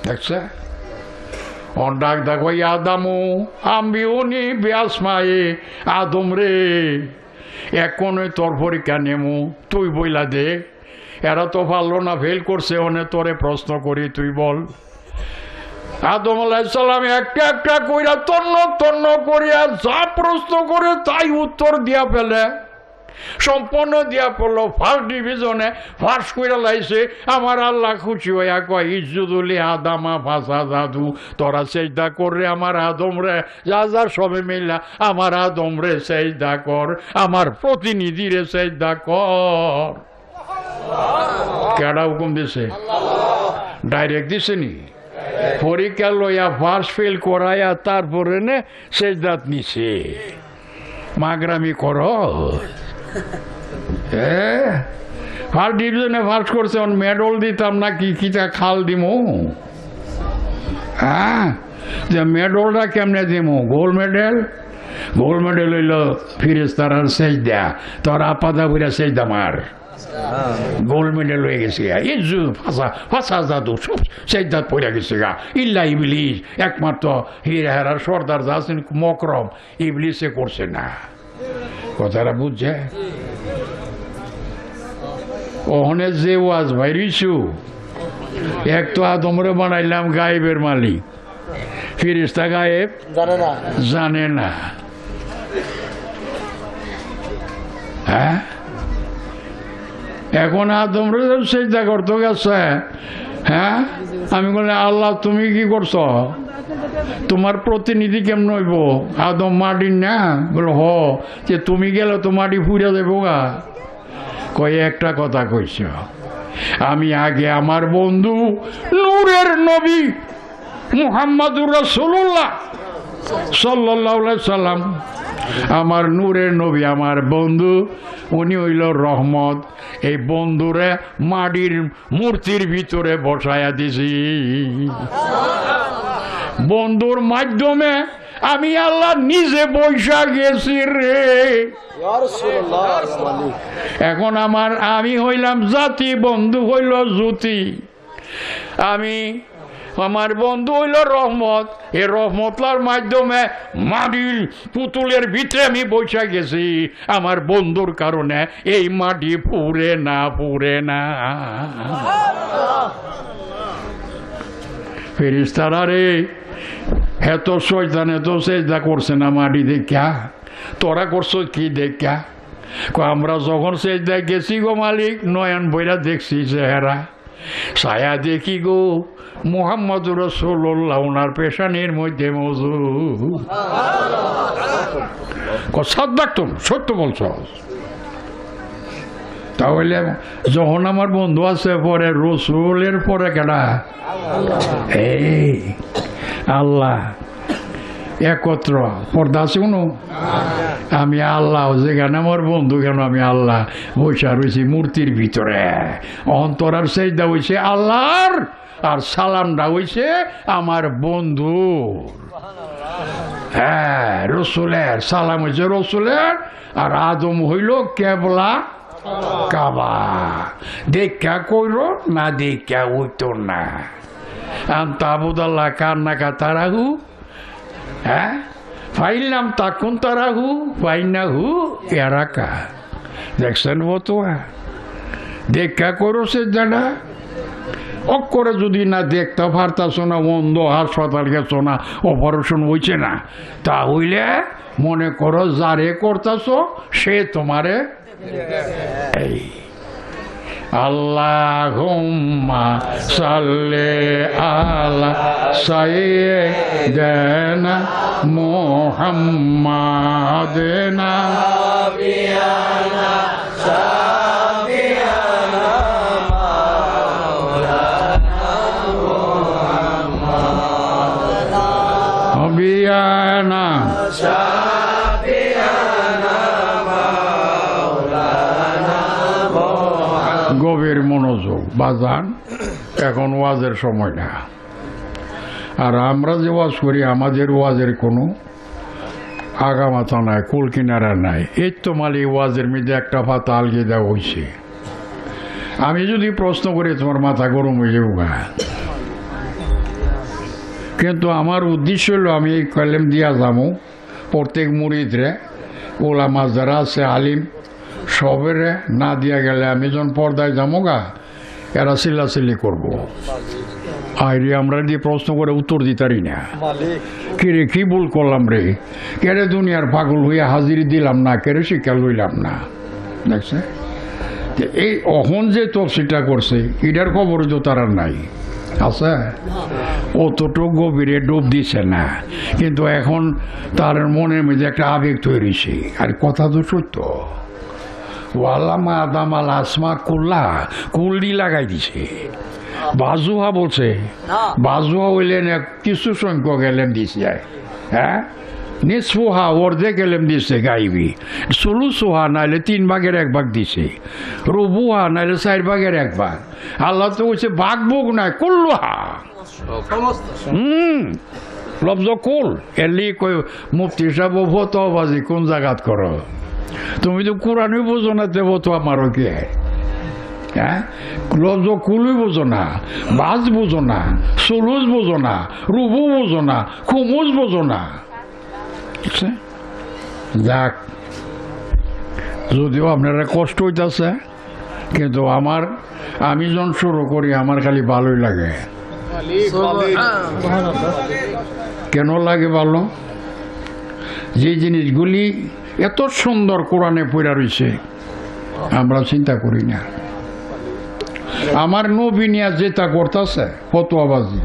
দেখছে ডাক দেখো আদামু আম্বিউনি বিআসমায়ে আদম রে এখন তোর পরীক্ষা নেমু তুই বইলা দে এরা তো পারলো না ফেল করছে অনে তোরে প্রশ্ন করি তুই বল আদম আলাইহিস সালাম একটা একটা কইরা তন্ন তন্ন করিয়া যা প্রশ্ন করে তাই উত্তর দিয়া ফেলে সম্পূর্ণ দিয়া পড়লো ফার্স্ট ডিভিশনে ফার্স্ট কইরা লাইছে আমার আল্লাহ খুশি হইয়া কয় ইজ্জুদুলি আদামা ফাসা জাদু তোরা সেজদা করে আমার আদম রে যা যা সবে মিল্লা আমার আদম রে সেজদা কর আমার প্রতিনিধি রে সেজদা কর কেডা হুকুম দিছে ডাইরেক্ট দিছে নি পরীক্ষা লইয়া ফার্স্ট ফেল করাইয়া তারপরে নে সেজদাত নিছে মাগরামি করো ফার্স্ট ডিভিশনে ফার্স্ট করছে মেডল দিতাম না কি কিটা খাল দিমু হ্যাঁ যে মেডলটা কেমনে দিমু গোল্ড মেডেল হইল ফিরেশতারার সেজদা তোর আপাদা বুড়া সেজদা মার গোল্ড মেডেল হয়ে গেছে এই ফাঁসা জাদু সব সেজদাত পড়ে গেছে গা ইল্লা ইবলিস একমাত্র হীরা হেরার সর্দার যা আছেন মকরম ইবলিসে করছে না কথাটা বুঝছে ওখানে যে ওয়াজ ভাইরিছু এক তো আদমরে বানাইলাম গায়েবের মালিক ফিরিস্তা গায়েব জানে না হ্যাঁ এখন আদমরে সেজদা করতে গেছে হ্যাঁ আমি বললাম আল্লাহ তুমি কি করছো তোমার প্রতিনিধি কেমন হইব আদম মাটির না বলো হ যে তুমি গেলে তো মাটি ফুরে দেবো গা কয়ে একটা কথা কইছ আমি আগে আমার বন্ধু নূরের নবী মুহাম্মাদুর রাসূলুল্লাহ সাল্লাল্লাহু আলাইহি সাল্লাম আমার নূরের নবী আমার বন্ধু উনি হইল রহমত এই বন্ধুরে মাটির মূর্তির ভিতরে বসায়া দিছি বন্ধুর মাধ্যমে আমি আল্লাহ নিজে বৈশা গেছি রে এখন আমি হইলাম জাতি বন্ধু হইল জ্যোতি আমার বন্ধু হইল রহমত এই রহমতলার মাধ্যমে মাটির পুতুলের ভিতরে আমি বৈশা গেছি আমার বন্ধুর কারণে এই মাটি পুরে না ফেরেশতারা রে এত শয়তান এত সেজদা করছে না মাটি দেখা তোরা করছো কি দেখা আমরা যখন সেজদা গেছি গো মালিক নয়ন বইরা দেখছি চেহারা ছায়া দেখি গো মুহাম্মদুর রাসূলুল্লাহ ওনার পেশানির মধ্যে মজুদ সাদ্দাক তুমি সত্য বলছ তাহলে যখন আমার বন্ধু আছে পরে রসুলের পরে কেডা এই আল্লাহ একত্র পর্দা আছে কোনো আমি আল্লাহ যেখানে আমার বন্ধু কেন আমি আল্লাহ বৈশা রয়েছি মূর্তির ভিতরে অন্তরার সেজদা হয়েছে আল্লাহর আর সালামটা হয়েছে আমার বন্ধু হ্যাঁ রসুলের সালাম হয়েছে রসুলের আর আদম হইল কেবলা কাবা দেখা কইল না দেখা হইতো না আন্তাবুদাল্লাহ কান্না কাতারাহু হ্যাঁ ফাইলাম তাকুন তারাহু ফাইনাহু এরাকা দেখছেন বতুয়া দেখা করো সে জানা অক্ষরে যদি না দেখতে পারতাছ না অন্ধ হাসপাতাল গেছ না অপারেশন হইছে না তা হইলে মনে করো যারে করতেছ সে তোমারে এই আল্লাহুম্মা সাল্লি আলা সাইয়্যিদিনা মুহাম্মাদিনা বিয়ানা গভীর মনোযোগ বাজান এখন ওয়াজের সময় না আর আমরা যে ওয়াজ করি আমাদের ওয়াজের কোনো আগামাথা নাই কুল কিনারা নাই এই তো মালি ওয়াজের মধ্যে একটা পাতা আলগিয়ে দেওয়া হয়েছে আমি যদি প্রশ্ন করি তোমার মাথা গরম হয়ে যাবো গা কিন্তু আমার উদ্দেশ্য হলো আমি এই কলেম দিয়া যাবো প্রত্যেক মুরিদরে ওলামা যারা আছে আলিম সবেরে না দিয়া গেলে আমি যখন পর্দায় যাবো গা এরা চিল্লাচিল্লি করবো আইরে আমরা দিয়ে প্রশ্ন করে উত্তর দিতারি না কিরে কি ভুল করলাম রে কেড়ে দুনিয়ার পাগল হইয়া হাজিরি দিলাম না কেড়ে শিক্ষা লইলাম না দেখছে এই অহন যে তফসিলটা করছে এটার খবর তো তারা নাই আছে অতটুকু গভীরে ডুব দিছে না কিন্তু এখন তার মনের মধ্যে একটা আবেগ তৈরি হয়েছে আর কথা তো সত্য ওয়াল্লামা আদামাল আসমা কুল্লি লাগাই দিছে বাজুহা বলছে বাজুহা হইলেন কিছু সংখ্যক এলেম দিছে হ্যাঁ নিসফুহা অর্ধেক এলেম দিছে গাইবি সুলুসুহা নাইলে 3 ভাগের 1 ভাগ দিছে রুবুহা নাইলে 4 ভাগের 1 ভাগ আল্লাহ তো বলছে ভাগ বুক নাই কুল্লুহা লফজ কুল এলি কই মুফতি সাহেব ফতোয়াবাজি কোন জায়গাত করো তুমি তো কোরআনই বুঝো না দেব তো আমারও কি হ্যাঁ, লজ কুলুই বোঝো না, বাজ বোঝো না, সুলুজ বোঝো না, রুবু বোঝো না, খুমুজ বোঝো না। যাক, যদিও আপনারা কষ্ট হইতেছে, কিন্তু আমি যখন শুরু করি আমার খালি ভালোই লাগে। কেন লাগে ভালো? যে জিনিসগুলি এত সুন্দর কোরআনে পড়া রয়েছে আমরা চিন্তা করি না। আমার নবী নিয়া যেটা করতেছে ফতোয়াবাজি,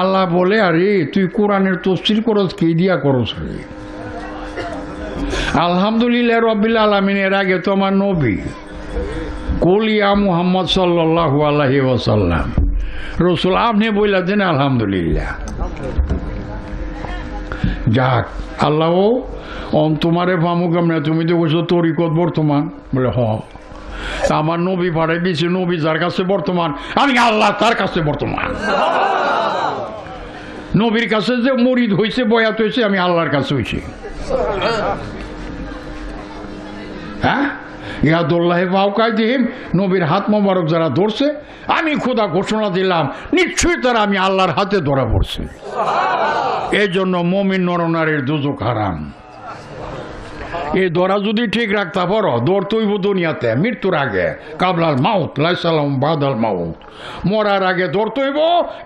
আল্লাহ বলে আরে তুই কোরআনের তফসির করস কি দিয়া করস রে? আলহামদুলিল্লাহ রাব্বিল আলামিন এর আগে তো আমার নবী কুলিয়া মুহাম্মদ সাল্লাল্লাহু আলাইহি ওয়াসাল্লাম রসুল আপনি বইলা দেন আলহামদুলিল্লাহ। যাক, আল্লাহ তোমারে পামুক আমরা, তুমি তো বলছো তরিকত বর্তমান, বলে হ আমার নবী পাঠাই দিয়েছে, নবী যার কাছে বর্তমান আমি আল্লাহ তার কাছে বর্তমান। নবীর কাছে যে মরিদ হয়েছে বয়াত হয়েছে আমি আল্লাহর কাছে হয়েছি। হ্যাঁ, ইয়াদুল্লাহি ফাওকা আইদিহিম, নবীর হাত মোবারক যারা ধরছে আমি খোদা ঘোষণা দিলাম নিশ্চয়ই তারা আমি আল্লাহর হাতে ধরা পড়ছে। এই জন্য মুমিন নরনারীর দুজক হারাম। এই ধরা যদি ঠিক রাখতে পারো, দৌড় তৈব দুনিয়াতে মৃত্যুর আগে, কাবলাল মাউত লাইসালাম বাদাল মাউত, মরার আগে দৌড় তৈব,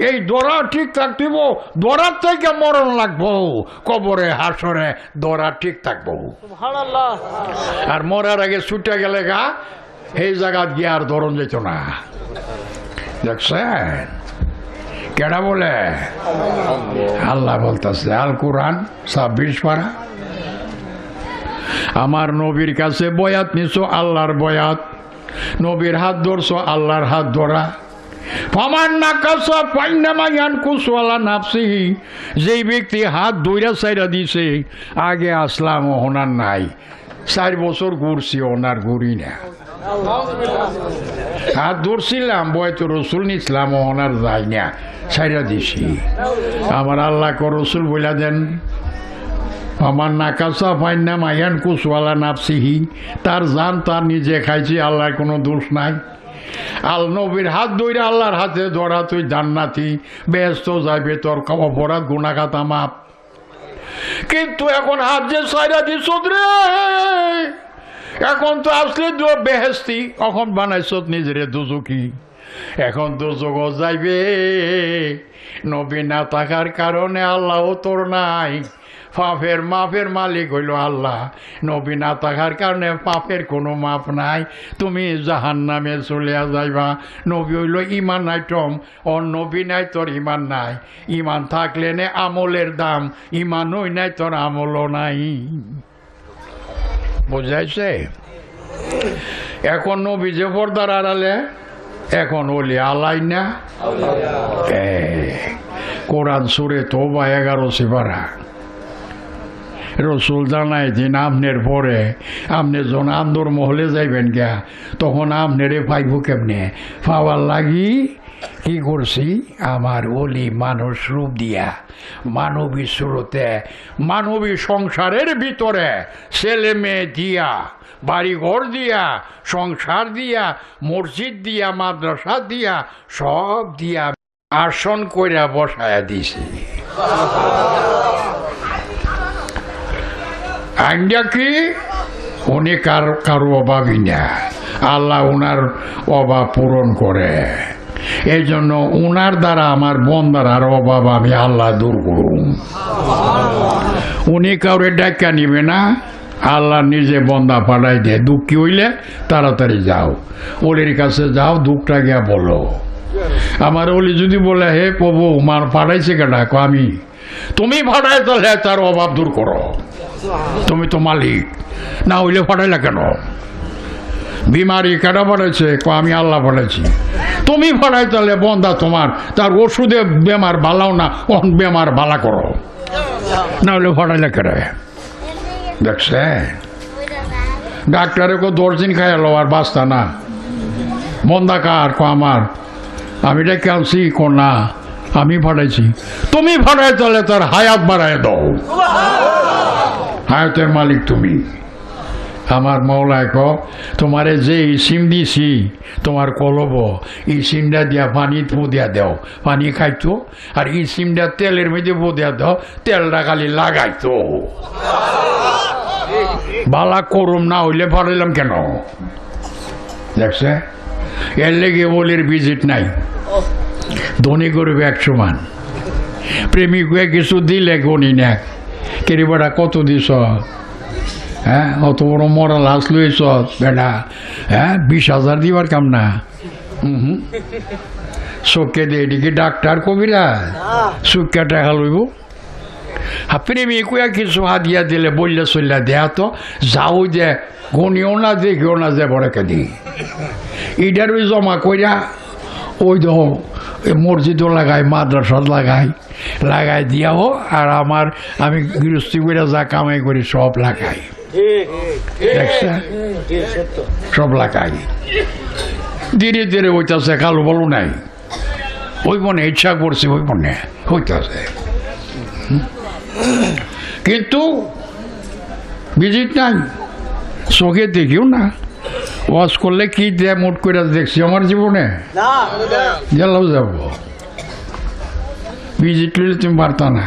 এই দৌড়া ঠিক থাকতেইব, দৌড়ার থেকে মরণ লাগবো, কবরে হাসরে দৌড়া ঠিক থাকবো। আর মরার আগে ছুটে গেলে গা এই জায়গা গিয়ে আর ধরন যেত না। দেখছেন কেডা বলে? আল্লাহ বলতেছে, আল কোরআন 26 পারা। আমার নবীর কাছে বয়াত নিছো, আল্লাহর বয়াত, নবীর হাত ধরছো, আল্লাহর হাত ধরা। ফামান নাকাসা ফাইন্নামা ইয়ানকুসু আলা নাফসিহি, যেই ব্যক্তি হাত ধইরা ছাইরা দিছে, আগে আসলাম ওনার নাই, 4 বছর ঘুরছি ওনার ঘুরি না। হাত ধরছিলাম বয়তো রসুল নিছিলাম ওনার যাই না, ছাইরা দিছি। আমার আল্লাহ কো রসুল বইলা দেন, আমার নাকাসা ফাইন্না মাইয়ান কুসওয়ালা নাফসিহি, তার জান তার নিজে খাইছি, আল্লাহর কোনো দোষ নাই। আল নবীর হাত ধইরা আল্লাহর হাতে ধরা, তুই জান্নাতি, বেহেশত যাইবে, তোর অপরাধ গুনাহগাতা মাপ। কিন্তু এখন হাত যে ছাইরা দিছ রে, এখন তো আসলে বেহেশতি, এখন বানাইছ নিজেরে দুজকি। এখন দুজক যাইবে, নবী না থাকার কারণে আল্লাহ তোর নাই। পাপের মাপের মালিক হইল আল্লাহ, নবী না থাকার কারণে পাপের কোনো মাপ নাই, তুমি জাহান্নামে চলিয়া যাইবা। নবী হইল ইমান আইটম, ওর নবী নাই তোর ইমান নাই। ইমান থাকলে নে আমলের দাম, ইমানই নাই তোর আমলও নাই। বুঝাইছে? এখন নবী যে পর্দার আড়ালে, এখন ওলি আলাই না। কোরআন সুরে তওবা 11 পারা। রসুল জানাই দিন আমনের পরে আপনি যখন আন্দর মহলে যাইবেন গা, তখন আমনেরে পাইব কেমনে? পাওয়ার লাগি কি করছি, আমার ওলি মানুষ রূপ দিয়া, মানবী সুরতে, মানবী সংসারের ভিতরে ছেলে মেয়ে দিয়া, বাড়িঘর দিয়া, সংসার দিয়া, মসজিদ দিয়া, মাদ্রাসা দিয়া, সব দিয়া আসন কইরা বসায়া দিছি। আইনটা কি? উনি কারো অভাবই না, আল্লাহ উনার অভাব পূরণ করে। এই জন্য উনার দ্বারা আমার বন্দার অভাব আমি আল্লাহ দূর করুন। উনি কাউরে ডাক্কা নিবে না, আল্লাহ নিজে বন্দা পাঠাই দেয়। দুঃখী হইলে তাড়াতাড়ি যাও, ওলির কাছে যাও, দুঃখটা গিয়া বলো। আমার ওলি যদি বলে, হে প্রভু মার পাঠাইছে কেডা? আমি। তুমি পাঠাই তাহলে তার অভাব দূর করো, তুমি তো মালিক, না হইলে পাঠাইলা কেন? বিমারি কেডা পাঠাইছে? আমি আল্লাহ পাঠাইছি। তুমি পাঠাই তাহলে বন্দা তোমার, তার ওষুধে বেমার বালাও না, বেমার বালা করো, না হলে পাঠাইলা কেন? দেখছে ডাক্তারে কো 10 দিন খাইলো আর বাঁচতা না, বন্দা কার? আমার। আমি ডেকে আনছি, না আমি পাঠাইছি। তুমি পাঠাই তাহলে তার হায়াত বাড়ায় দাও, হায়াতের মালিক তুমি। আমার মৌলায় ক তোমারে যে এই সিম দিছি তোমার কলব এই সিমটা দিয়া পানি ফু দিয়া দাও পানি খাইতো আর এই সিমটা তেলের মধ্যে ফু দিয়া দাও তেলটা খালি লাগাইতো বালা করুম না হইলে পারলাম কেন দেখছে এর লেগে বলির ভিজিট নাই ধনী করবে এক সমান প্রেমিক হয়ে কিছু দিলে গণি না কেরি বেটা কত দিস হ্যাঁ অত বড় মরা লাশ লইছ বেটা হ্যাঁ 20,000 দিবার কাম না চোখে দিয়ে এদিকে ডাক্তার কবিরা চুক্কা টাকা লইব প্রেমিক হয়ে কিছু হাতিয়া দিলে বললে চললে দেয়া তো যাও যে গণিও না দেখিও না যে বড়কে দিই এটার ওই জমা কইরা ওই তো মসজিদও লাগাই মাদ্রাসা লাগাই দিয়াও আর আমি গৃহস্থী করে যা কামাই করি সব লাগাই দেখছে সব লাগাই ধীরে ধীরে হইতেছে কালো বলো নাই ওই মনে ইচ্ছা করছে ওই মনে হইতেছে কিন্তু ভিজিট নাই চোখে দেখিও না ওয়াজ করলে কি দেয় মোট করে দেখছি আমার জীবনে গেলেও যাব ভিজিট লইলে তুমি পারতা না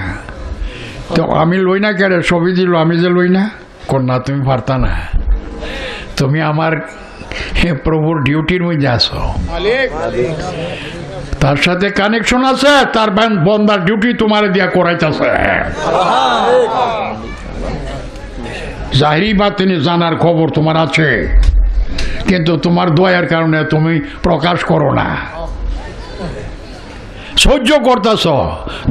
তো আমি লই না কেন ছবি দিল আমি যে লই না কন্যা তুমি পারতা না তুমি আমার প্রভুর ডিউটির মধ্যে আসো তার সাথে কানেকশন আছে তার বন্দার ডিউটি তোমার দিয়া করাইতেছে জাহিরি বা তিনি জানার খবর তোমার আছে কিন্তু তোমার দয়ার কারণে তুমি প্রকাশ করো না সহ্য করতেছ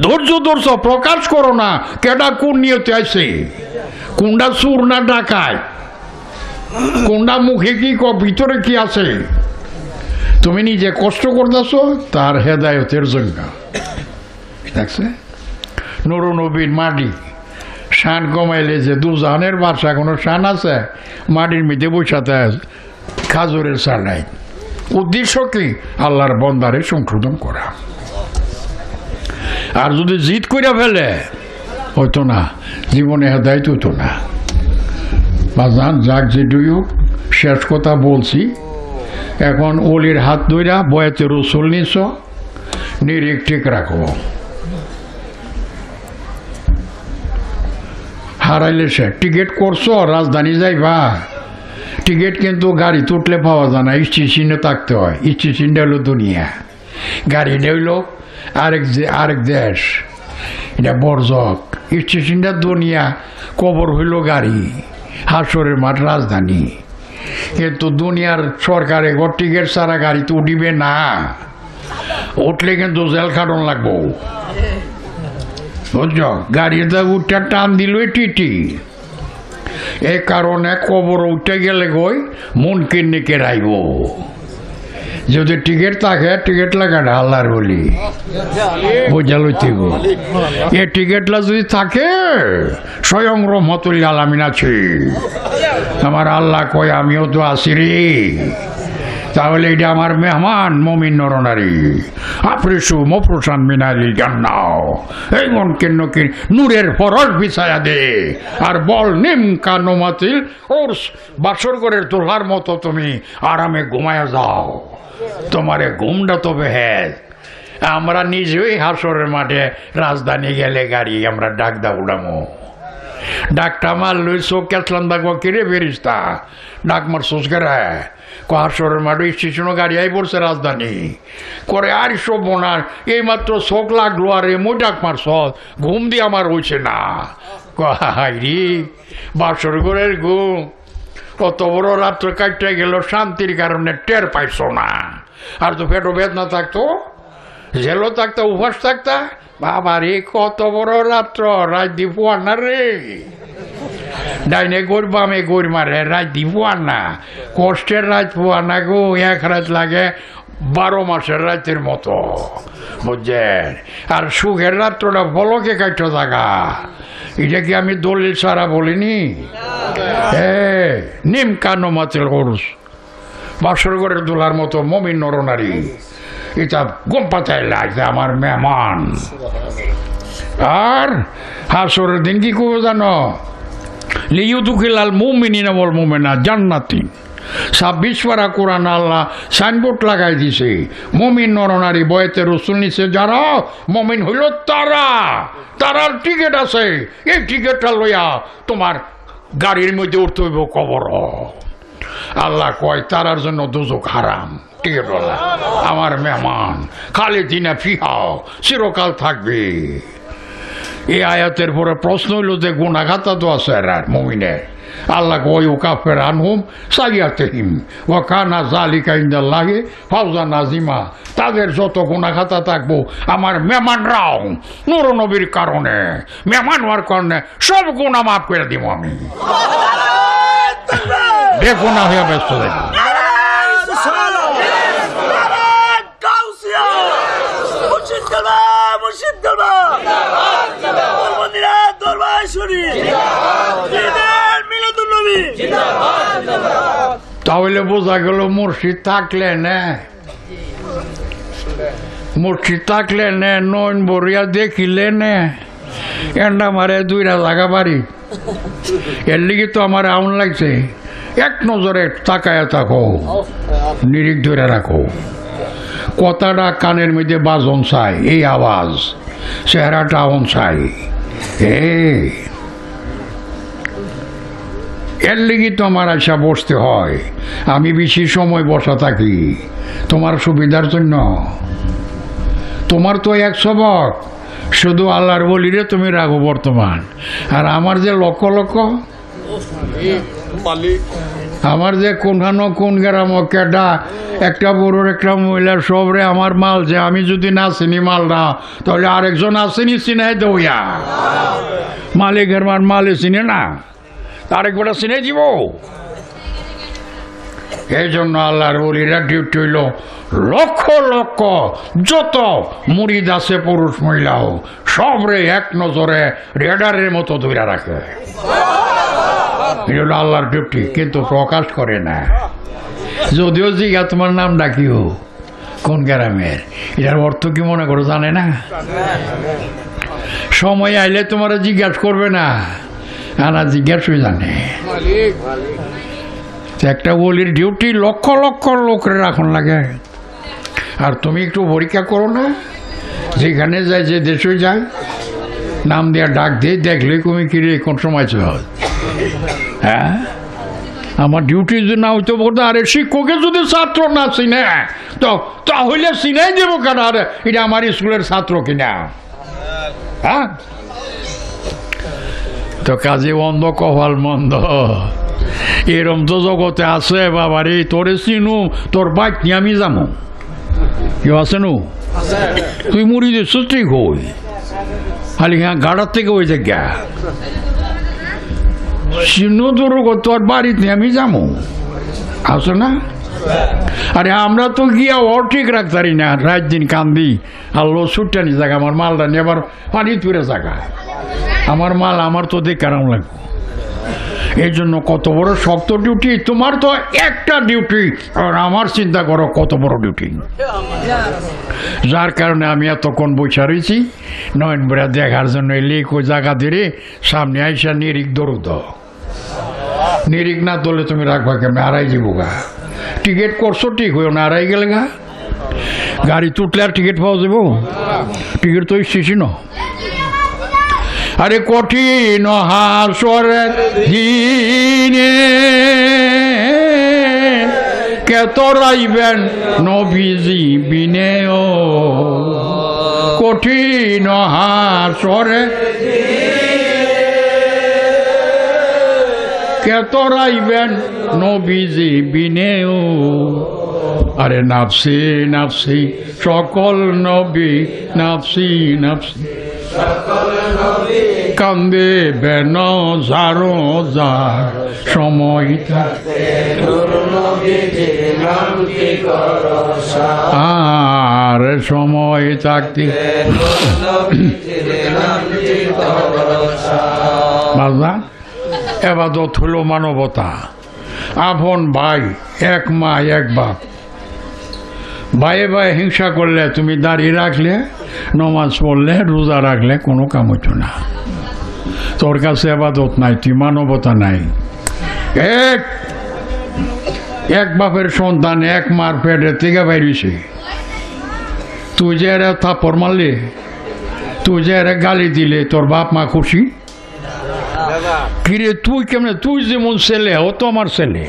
ধৈর্য ধরছ প্রকাশ করো না কেডা কোন নিয়তে আছে কোনটা চুর না ডাকায় কোনটা মুখে কি ভিতরে কি আছে তুমি নিজে কষ্ট করতেছ তার হেদায়তের জন্য দেখছে নুর নবীর মাটি শান কমাইলে যে দুজানের বাসা কোনো শান আছে মাটির মধ্যে বসাতে খাজুরের চাল নাই উদ্দেশ্য কি আল্লাহর বন্দারে সংশোধন করা আর যদি জিদ করে ফেলে হইতো না জীবনে হেদায়ত হইতো না বাজান যাক যেটুকু শেষ কথা বলছি এখন ওলির হাত ধইরা বয়াতে রসুল নিছ নিরিখ ঠিক রাখো হারাইলে সে টিকিট করছো রাজধানী যাইবা টিকিট কিন্তু গাড়ি তুটলে পাওয়া যায় না স্টেশনে থাকতে হয় স্টেশনটা হলো দুনিয়া গাড়িটা হইল আরেক দেশ এটা বর্জক স্টেশনটা দুনিয়া কবর হইল গাড়ি হাসরের মাঠ রাজধানী কিন্তু দুনিয়ার সরকারে টিকিট ছাড়া গাড়ি তো উঠিবে না উঠলে কিন্তু জেল খাটন লাগবো বুঝছ গাড়িটা উঠে টান দিল টিটি এ কারণে কবর উঠে গেলে গই মন কিনে কেরাইব যদি টিকিট থাকে টিকিট লাগাটা আল্লাহর বলি বোঝাল এ টিকিটটা যদি থাকে স্বয়ং রহমতুল আলামিন আছে আমার আল্লাহ কয় আমিও তো আছি রে তাহলে এটা আমার মেহমান মমিন নরনারী আফ্রিসু মফরুসান মিনালিল জান্নাহ এই মন কেন কি নূরের ফরজ বিছায়া দে আর বল নিম কানুমাতিল ওর বাসর ঘরের তোলার মতো তুমি আরামে ঘুমায়া যাও তোমারে ঘুমটা তো বেহেজ আমরা নিজেই হাসরের মাঠে রাজধানী গেলে গাড়ি আমরা ডাক দা উড়ামো ডাকটা মারলই চোখ কেতলাম দেখবো কিরে বেরিস্তা ডাক মার সোচ গেরায় হাসরের মাঠে স্টেশনও গাড়ি আই পড়ছে রাজধানী করে আর সব বোনার এইমাত্র চোখ লাগলো আর এমই ডাক মারছ ঘুম দিয়ে আমার হয়েছে না হাইরি বাসর ঘরের ঘুম কত বড় রাত্র কাটতে গেল শান্তির কারণে টের পাইছ না আর তো পেটো বেদনা থাকতো জেলও থাকতো উপাস থাকতা বাবা রে কত বড় রাত্র রাত দিব না রে ডাইনে গোর বামে গোর মারে রাত দিব না কষ্টের রাত পোয়া না গো এক রাত লাগে 12 মাসের রাতের মতো বুঝছেন আর সুখের রাত্রটা বলকে কাটতে থাকা এটা কি আমি দলিল ছাড়া বলিনি নিম কানো মাছের করুস বাসর ঘরের দোলার মতো মমিন নরনারী এটা গম পাতায় লাগছে আমার মেহমান আর হাসরের দিন কি করবো জানো লিইউদখিলাল মুমিনিনা ওয়াল মুমিনাত জান্নাতিন 26 পারা কোরআন আল্লাহ সাইনবোর্ড লাগাই দিছে মুমিন নরনারী বয়েতে রসুল নিছে যারা মুমিন হইল তারার টিকিট আছে এই টিকিটটা লইয়া তোমার গাড়ির মধ্যে উঠতে হইব কবর আল্লাহ কয় তারার জন্য দোজখ হারাম টিকিটওয়ালা আমার মেহমান খালিদিনা ফিহা চিরকাল থাকবে এই আয়াতের পরে প্রশ্ন হইল যে গুনাহগাতা তো আছে আর মুমিনের আল্লাহ কয় কাফের আনহুম সাইয়াতিহিম ওয়া কানা যালিকা ইনদাল্লাহি ফাওজান আযীমা তাদের যত গুনাহগাতা থাকবো আমার মেহমানরাও নূর নবীর কারণে মেহমান হওয়ার কারণে সব গুনাহ মাফ করে দিব আমি দেখুন না হয়ে ব্যস্ত দেখুন তাহলে বোঝা গেল মুর্শিদ থাকলে নে নয়ন বরিয়া দেখিলে নে এন্ডা মারে 2টা জায়গা বাড়ি এর লিগে তো আমার আউন লাগছে এক নজরে তাকায় থাকো নিরিখ ধরে রাখো কথাটা কানের মধ্যে বাজন চাই এই আওয়াজ চেহারাটা আউন চাই এর লিগে তো আমার আশা বসতে হয় আমি বেশি সময় বসা থাকি তোমার সুবিধার জন্য তোমার তো 100 বক শুধু আল্লাহর বলিরে তুমি রাখো বর্তমান আর আমার যে লক্ষ লক্ষ আমার যে কোনখানো কোন গ্রাম কেডা একটা বড়োর একটা মহিলার সবরে আমার মাল যে আমি যদি না চিনি মালটা তাহলে আরেকজন আসেনি চিনাই দইয়া মালিকের মালে চিনে না আরেকবার চিনে দিব এই জন্য আল্লাহর ওলিরা ডিউটি হইল লক্ষ লক্ষ যত মুরিদ আছে পুরুষ মহিলাও সবরে এক নজরে রেডারের মতো ধরে রাখে এটা হলো আল্লাহর ডিউটি কিন্তু প্রকাশ করে না যদিও জিজ্ঞা তোমার নাম ডাকিও কোন গ্রামের এটার অর্থ কি মনে করো জানে না সময় আইলে তোমার জিজ্ঞাসা করবে না আনা জিজ্ঞাসা জানে একটা বলির ডিউটি লক্ষ লক্ষ লোকের রাখন লাগে আর তুমি একটু পরীক্ষা করো না যেখানে যায় যে দেশে যায় নাম দেওয়া ডাক দিয়ে দেখলে তুমি কিরে কোন সময় হ্যাঁ আমার ডিউটি যদি না হইতে বলতো আরে শিক্ষকের যদি ছাত্র না চিনে তো তাহলে চিনাই দেবো কেন আর এটা আমার স্কুলের ছাত্র কিনা হ্যাঁ তো কাজে অন্ধ কপাল মন্দ এরম তো জগতে আছে বাবারে তোরে চিনু তোর বাইক নিয়ে আমি যাবো কেউ আছে নু তুই মুড়ি দিচ্ছ ঠিক হই খালি হ্যাঁ গাড়ার থেকে ওই জায়গা চিনু তোর তোর বাড়িতে আমি যাবো আছে না আরে আমরা তো গিয়া ও ঠিক রাখতারি না রাত দিন কান্দি আল্লো ছুটটানি জায়গা আমার মালটা নিয়ে আবার পানি তুলে জায়গা আমার মাল আমার তো দেখ কেমন লাগবে এই জন্য কত বড় শক্ত ডিউটি তোমার তো একটা ডিউটি আর আমার চিন্তা করো কত বড় ডিউটি যার কারণে আমি এতক্ষণ বসে রয়েছি নয়নপুরা দেখার জন্য লিক ওই জায়গা ধরে সামনে আইসা নিরিখ দৌড় নিরিখ না তোলে তুমি রাখবা কেমন আড়াই যাবো গা টিকিট করছো ঠিক হইও না আড়াই গেলে গা গাড়ি তুটলে আর টিকিট পাওয়া যাবো টিকিট তো স্টেশন আরে কঠিন হাসরের দিনে কে তোরাইবেন নবীজি বিনে ও কঠিন হাসরের কে তোরাইবেন নবীজি বিনে ও আরে নাফসি নাফসি সকল নবী নাফসি নাফসি কান্দে বেন যারো যার সময় আর সময় থাকতে বাজা এবাদত হলো মানবতা আপন ভাই এক মা এক বাপ ভাইয়ে ভাই হিংসা করলে তুমি দাঁড়িয়ে রাখলে নমাজ পড়লে রোজা রাখলে কোনো কাম হইতো না তোর কাছে আবাদত নাই, তুই মানবতা নাই। এক বাপের সন্তান এক মার পেটের থেকে বাইরেছে, তুই যে এরা থাপ্পড় মারলে, তুই যে এরা গালি দিলে, তোর বাপ মা খুশি? কিরে তুই কেমনে, তুই যেমন ছেলে ও তো আমার ছেলে,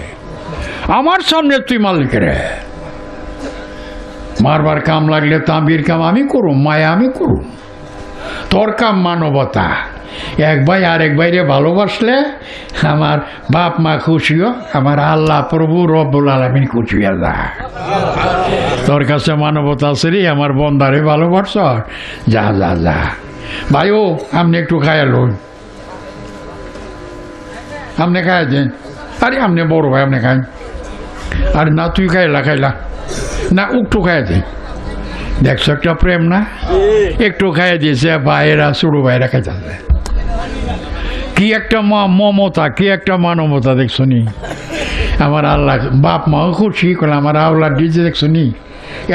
আমার সামনে তুই মালিক রে। মারবার কাম লাগলে তাঁবির কাম আমি করুম, মায়া আমি করুম। তোর কাম মানবতা। এক ভাই আরেক ভাইরে ভালোবাসলে আমার বাপ মা খুশিও, আমার আল্লাহ প্রভু রব্বুল আলামিন খুশি হয়ে যায়। তোর কাছে মানবতা আছে রে, আমার বন্দারে ভালোবাসছ, যা যা যা। ভাই ও আপনি একটু খাইয়া লই, আপনি খাইয়া দেন। আরে আপনি বড় ভাই, আপনি খাই। আরে না তুই খাইলা না, একটু খাইয়া দেন। দেখছো একটা প্রেম না, একটু খাইয়া দিয়েছে ভাইয়েরা, ছোট ভাইয়েরা খাইতেছে। কি একটা মমতা, কি একটা মানবতা দেখছো নি। আমার আল্লাহ বাপ মাও খুশি করলে, আমার আল্লাহ দিয়েছে দেখছো নি,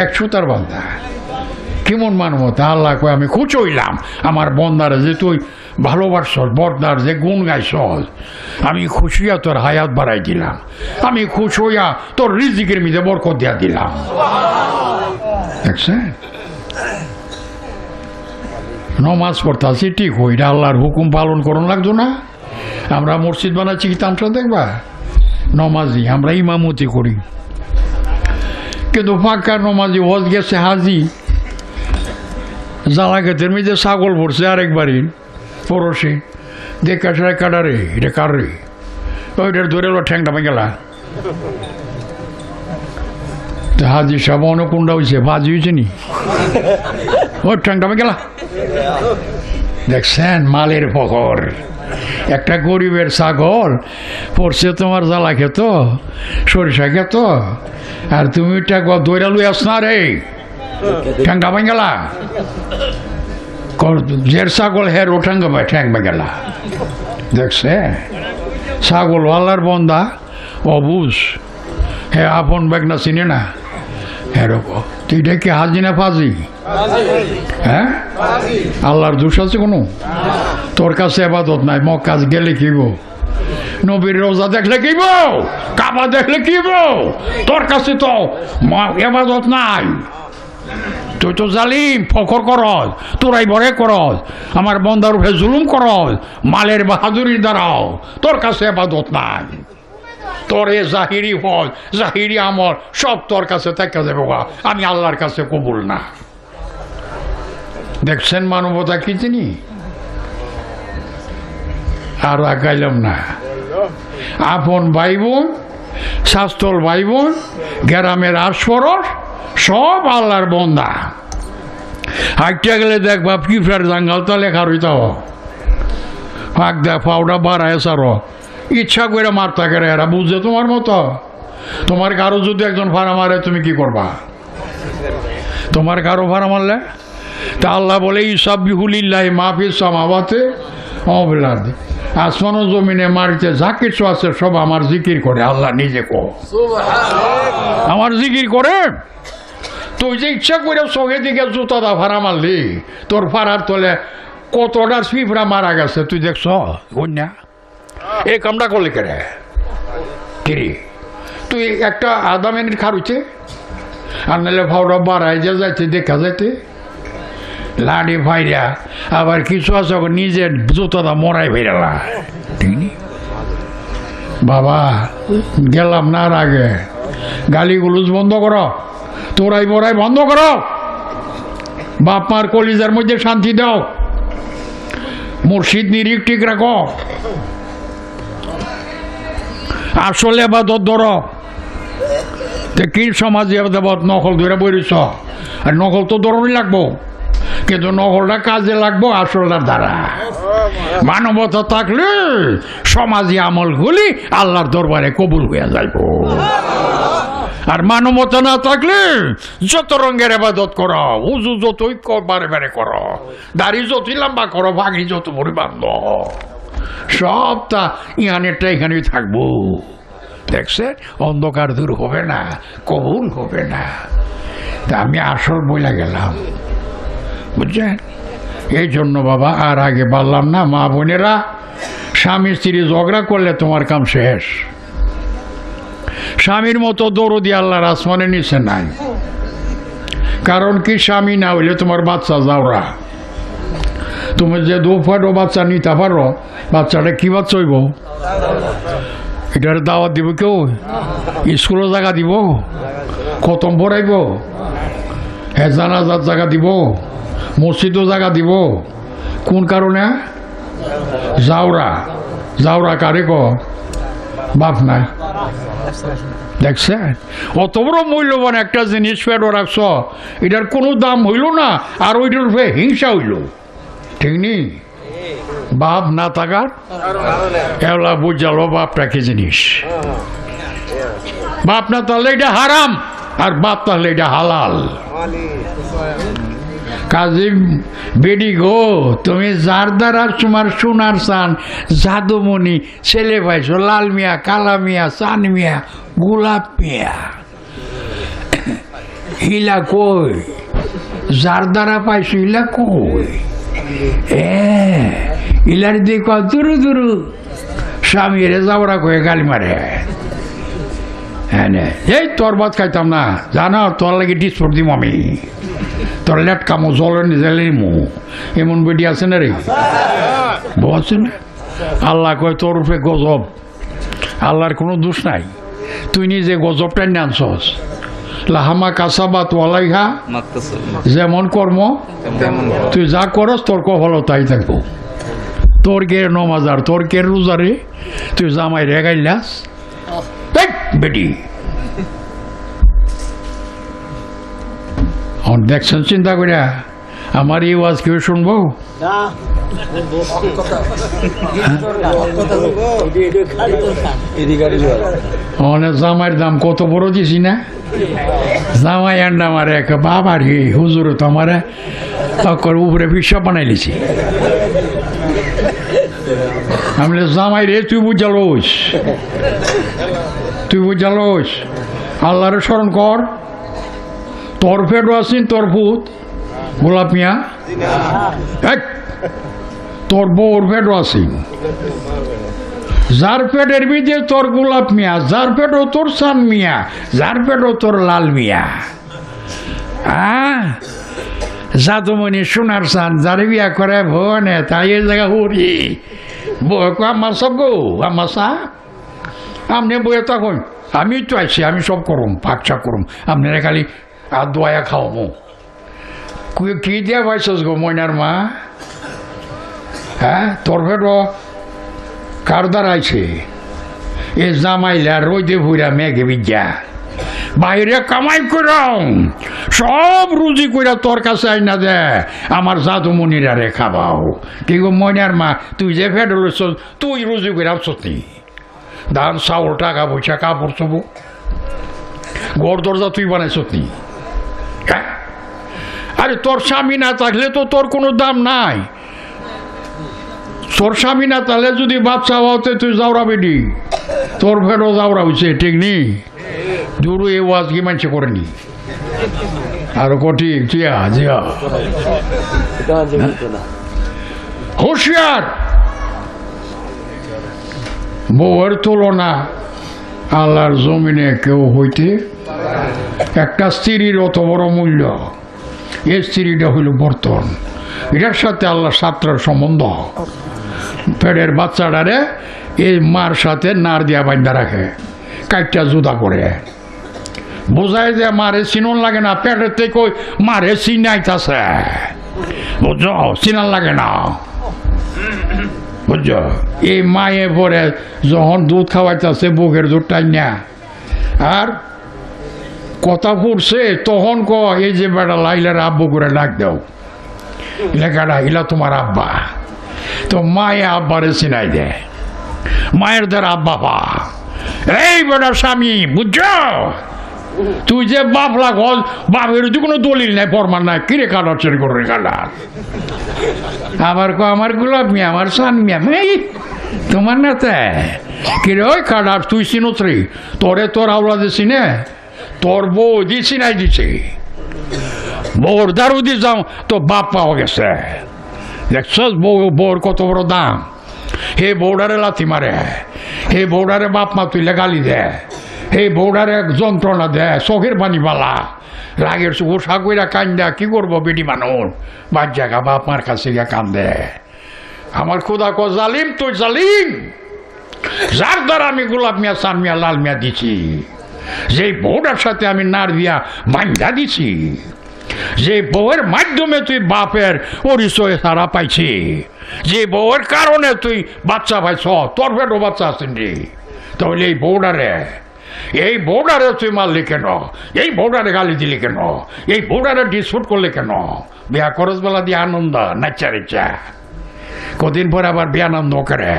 এক সুতার বান্দা। কেমন মানবতা। আল্লাহ কয় আমি খুশি হইলাম আমার বন্দারে যে তুই ভালোবাসছ, বর্দার যে গুণ গাইছ, আমি খুশি হইয়া তোর হায়াত বাড়াই দিলাম, আমি খুশি হইয়া তোর রিজিকের মধ্যে বরকত দিয়া দিলাম। দেখছেন, নমাজ পড়তাছি ঠিক হইরা আল্লাহর হুকুম পালন করুন লাগতো না। আমরা মসজিদ বানাচ্ছি কি তামসা দেখবা, নমাজি আমরা ইমামতি করি, কিন্তু ফাঁকা নমাজি হজ গেছে হাজি, জ্বালা ক্ষেতের মধ্যে ছাগল পড়ছে আরেকবারই পড়োশি, দেখা সারা কাটারে, এটা কার রে, ওইটার ধরে ঠ্যাংটা গেলা। হাজি সাহেব অনকুণ্ডা হয়েছে, বাজি হয়েছে নি, ওর ঠ্যাংটা গেলা। দেখছেন মালের ফখর। একটা গরিবের ছাগল পড়ছে তোমার জ্বালা খেত, সরিষা খেত, আর তুমি দৈরা লুই আস না রে, ঠ্যাংটা গেলা। জের ছাগল হের ও ঠ্যাং গেলা। দেখছে ছাগল আল্লাহর বন্দা অবুজ, হে আপন বেগনা চিনে না, এরকম তুই কি হাজি না ফাজি? হ্যাঁ, আল্লাহর দোষ আছে কোনো? তোর কাছে আবাদত নাই, মক্কাজ গেলে কিব, নবীর রোজা দেখলে কিব, কাবা দেখলে কিব, তোর কাছে তো আবাদত নাই। তুই তো জালিম, ফখর করস, তোরাই বরে করস, আমার বন্দার উপরে জুলুম করস, মালের বাহাদুরির দ্বারাও তোর কাছে আবাদত নাই। তোর এ জাহিরি ফল, জাহিরি আমল সব তোর কাছে থেকে যাবে, আমি আল্লাহর কাছে কবুল না। দেখছেন মানবতা কি চিনি। আর আগাইলাম না। আপন ভাই বোন, শাস্তল ভাই বোন, গ্রামের আশপরশ সব আল্লাহর বন্দা। হাইটা গেলে দেখবা পিঁপড়ার জাঙ্গাল তো লেখা রইত, ফাঁক দেখ পাউডা বাড়ায় সারো, ইচ্ছা করে মারতা করে, এরা বুঝছে তোমার মতো। তোমার কারো যদি একজন ভাড়া মারে তুমি কি করবা? তোমার কারো ভাড়া মারলে তা আল্লাহ বলে ইসাব বিহুলিল্লাহ মাহফিজ সামাওয়াতে অবিলাদ, আসমান ও জমিনে মারিতে যা কিছু আছে সব আমার জিকির করে। আল্লাহ নিজে কো আমার জিকির করে। তুই যে ইচ্ছা করে চোখে দিকে জুতাটা ভাড়া মারলি, তোর ফাড়ার তলে কতটা পিঁপড়া মারা গেছে তুই দেখছ? কন্যা এই কামটা করলে কেড়ে কিরি, তুই একটা আধা মিনিট খারুছে, আর নাহলে ভাওটা বাড়াই যে যাইতে দেখা যাইতে লাড়ি ভাইরা, আবার কিছু আছে নিজের জুতোটা মরাই ভাইরালা। বাবা গেলাম না, আর আগে গালিগুলোজ বন্ধ করো, তোরাই বড়াই বন্ধ করো, বাপ মার কলিজার মধ্যে শান্তি দাও, মুর্শিদ নিরিখ ঠিক রাখো, আসলে আবাদত ধরো। কি সমাজে আবাদত নকল ধরে বইছ, আর নকল তো ধরনই লাগবো, কিন্তু নকলটা কাজে লাগবো আসলটার দ্বারা। মানবতা থাকলে সমাজী আমলগুলি আল্লাহর দরবারে কবুল হয়ে যাইব। আর মানবতা না থাকলে যত রঙের আবাদত করো, উজু যতই বারে বারে করো, দাড়ি যতই লম্বা করো, ভাগি যত ভরে বাঁধ, সবটা ইহানেরটা এখানেই থাকবো। দেখছে অন্ধকার দূর হবে না, কবুল হবে না। তা আমি আসল বইলা গেলাম, বুঝছেন? এই জন্য বাবা আর আগে বললাম না, মা বোনেরা, স্বামী স্ত্রী ঝগড়া করলে তোমার কাম শেষ। স্বামীর মতো দরদি আল্লাহর আসমানের নিচে নাই। কারণ কি, স্বামী না হইলে তোমার বাচ্চা যাওরা। তুমি যে দুফাটো বাচ্চা নিতে পারো, বাচ্চাটা কি বাচ্চা হইব? এটার দাওয়াত দিব কেউ? স্কুলের জায়গা দিব? খতম পড়াইব? জানাজার জায়গা দিব? মসজিদও জায়গা দিব? কোন কারণে? যাওরা। যাওরা কারে ক? বাপ নাই। দেখছেন, অত বড় মূল্যবান একটা জিনিস ফেরো রাখছ, এটার কোনো দাম হইল না, আর ওইটার উপরে হিংসা হইল। ঠিক নেই? বাপ না থাকার এলা বুঝালো বাপটা কি জিনিস। বাপ না তাহলে এটা হারাম, আর বাপ তাহলে এটা হালাল। কাজী বেডি গো, তুমি যার দ্বারা তোমার সোনার চান জাদুমণি ছেলে পাইছো, লাল মিয়া, কালা মিয়া, চান মিয়া, গোলাপ মিয়া, হিলা কই? যার দ্বারা পাইছো ইলা কই? ইলার দিকে দুরু দুরু স্বামীরে যাওয়া কয়ে গালি মারে। হ্যাঁ, এই তোর ভাত খাইতাম না, জানো তোর লাগে ডিসপোর্ট দিব আমি, তোর লেট কামো জলের নিজের মু। এমন বেটি আছে না রে? বলছে না, আল্লাহ কয় তোর উপরে গজব। আল্লাহর কোনো দোষ নাই, তুই নিজে গজবটাই নানছস। লাহামা কাসাবা তোয়ালাইহা, যেমন কর্ম তুই যা করস তোর কফল তাই থাকবো। তোর কে নমাজার, তোর কে রোজারে, তুই জামাই রেগাইলাস বেটি। দেখছেন চিন্তা করিয়া আমার এই ওয়াজ কেউ শুনবো? জামাইয়ের দাম কত বড় দিছি না? জামাই আন্ডা মারে এক বাবার হুজুর তো আমার উপরে পিসা বানাই লিছি। আমি জামাই রে, তুই বুঝালোস, তুই বুঝালোস, আল্লাহরে স্মরণ কর। তোর ফেরো আছেন তোর ভূত গোলাপ মিয়া, তোর বউর ফেরো আছেন, যার পেটের বিদে তোর গোলাপ মিয়া, যার পেটও তোর চান মিয়া, যার পেটও তোর লাল মিয়া। জাদুমণি সোনার চান যার বিয়া করে ভনে তাই এই জায়গা হরি বউ আমার সব গো আমার চা আপনি বইয়ে তখন আমি তো আছি, আমি সব করুম, পাকচা করুম, আপনারা খালি আর দোয়া খাওয়াবো। কি দিয়া পাইছস গো ময়নার মা? হ্যাঁ, তোর ফেরো কার দাঁড়াইছে? এ জামাইলা রোদে ভুইরা মেঘে বিদ্যা বাইরে কামাই করম, সব রুজি কইরা তোর কাছে আইনা দে, আমার জাদুমণিরা রে খাবাও। কি গো ময়নার মা, তুই যে ফের তুই রুজি কইরা সত্যি ধান চাউল টাকা পয়সা কাপড় চবো ঘর দরজা তুই বানাইছ নি? আরে তোর স্বামী না থাকলে তো তোর কোনো দাম নাই। তোর স্বামী না তাহলে যদি বাচ্চা হতে তুই যাওরা বেডি, তোর ফেরো যাওরা হয়েছে। ঠিক নেই? দূর এ ওয়াজ কি মানছে করেনি আরো কঠিন। জিয়া জিয়া হুঁশিয়ার, বউয়ের তুলনা আল্লাহর জমিনে কেউ হইতে। একটা স্ত্রীর অত বড় মূল্য, এই স্ত্রীটা হইল বর্তন। এটার সাথে আল্লাহ সাতটার সম্বন্ধ। পেটের বাচ্চাটারে এই মার সাথে নার দিয়া বান্ধা রাখে, কাইটটা জুদা করে বোঝায় যে মারে চিনন লাগে না, পেটের থেকে মারে চিনাইতাছে, বুঝছো? চিনান লাগে না, বুঝছো? এই মায়ে পরে যখন দুধ খাওয়াইতেছে বুকের দুধ টাইনা আর কথা ফুটছে, তখন ক এই যে বেটা লাইলার আব্বু করে ডাক দাও, লেখাটা ইলা তোমার আব্বা। তো মায়ে আব্বারে চিনাই দেয়, মায়ের দ্বারা আব্বা পা এই বেটার স্বামী, বুঝছো? তুই যে বাপ লাগ বাপের তো কোনো দলিল নাই, ফরমান নাই, কিরে কাটার চুরি করে কাটার। আবার ক আমার গোলাপ মিয়া, আমার সান মিয়া, তোমার না তাই কিরে ওই কাটার তুই চিনোস রে, তোরে তোর আওলা দিছি না, তোর বউ দিছি নাই দিছি, বউর দারু দিয়ে যাও তো বাপ পাওয়া গেছে। দেখছস বউর কত বড় দাম। হে বউডারে লাথি মারে, হে বউডারে বাপ মা তুইলে গালি দে, হে বউডারে যন্ত্রণা দে, চোখের পানি বালা রাগের চোখ সাগুইরা কান্দা। কি করবো বেটি মানুষ, বাদ জায়গা বাপ মার কাছে গিয়া কান্দে। আমার খোদা ক জালিম, তুই জালিম, যার দ্বারা আমি গোলাপ মিয়া, চান মিয়া, লাল মিয়া দিছি, যে বউটার সাথে আমি নার দিয়া বান্ধা দিছি, যে বউয়ের মাধ্যমে তুই বাপের পরিচয় সারা পাইছি, যে বউয়ের কারণে তুই বাচ্চা পাইছ, তোর পেটও বাচ্চা আছেন রে, তাহলে এই বউডারে তুই মারলি কেন, এই বউডারে গালি দিলি কেন, এই বউডারে ডিসপুট করলি কেন? বিয়া খরচ বেলা দিয়ে আনন্দ নাচা রেচা, কদিন পরে আবার বেয়ানন্দ করে।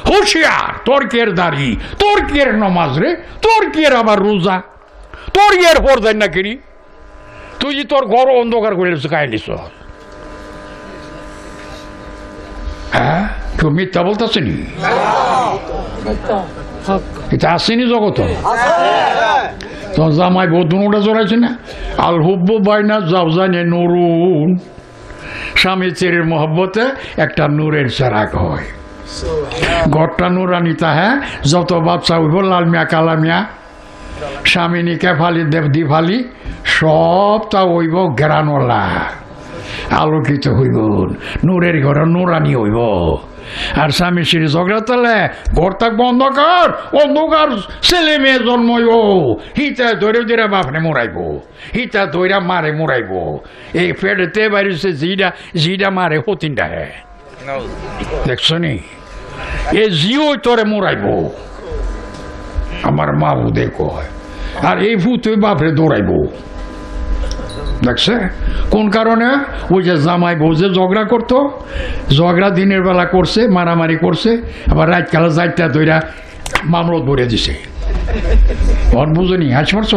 হুঁশিয়ার, তোর কের দাড়ি, তোর কের নমাজ রে, তোর কের আবার রোজা, তোর ইয়ের পর দেন না কিনি, তুই যে তোর ঘর অন্ধকার করে খাইলিস। হ্যাঁ, কেউ মিথ্যা বলতেছে নি? এটা আসেনি জগত। তো জামাই বউ দুটা জড়াইছে না, আল হুব্বু বাইনা জাউজানে নুরুন, স্বামী স্ত্রীর মহব্বতে একটা নূরের চেরাগ হয়। ঘরটা নুরানি তাহে, যত বাচ্চা উঠব লাল মিয়া, কালা মিয়া, স্বামিনী কেফালি, দেবদি ফালি, সবটা হইব গ্রানওয়ালা, আলোকিত হইব, নূরের ঘর নুরানি হইব। আর স্বামী স্ত্রী ঝগড়া তাহলে ঘর থাকবো অন্ধকার, অন্ধকার ছেলে মেয়ে জন্মইব, হিতা ধরে ধরে বাপরে মরাইব, হিতা ধৈরা মারে মরাইব। এই পেটেতে বাইরেছে জিটা মারে হতিনটা হে, দেখছ নি? এ জিও তোরে মরাইব, আমার মা বুধে কয়। আর এই ভূত বাপরে দৌড়াইব, দেখছে? কোন কারণে? ওই যে জামাই বউ যে ঝগড়া করতো, ঝগড়া দিনের বেলা করছে, মারামারি করছে, আবার রাত কালা যাইটা দইরা মামলত ভরে দিছে। ওর বুঝনি, হাস মারছ?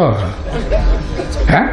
হ্যাঁ।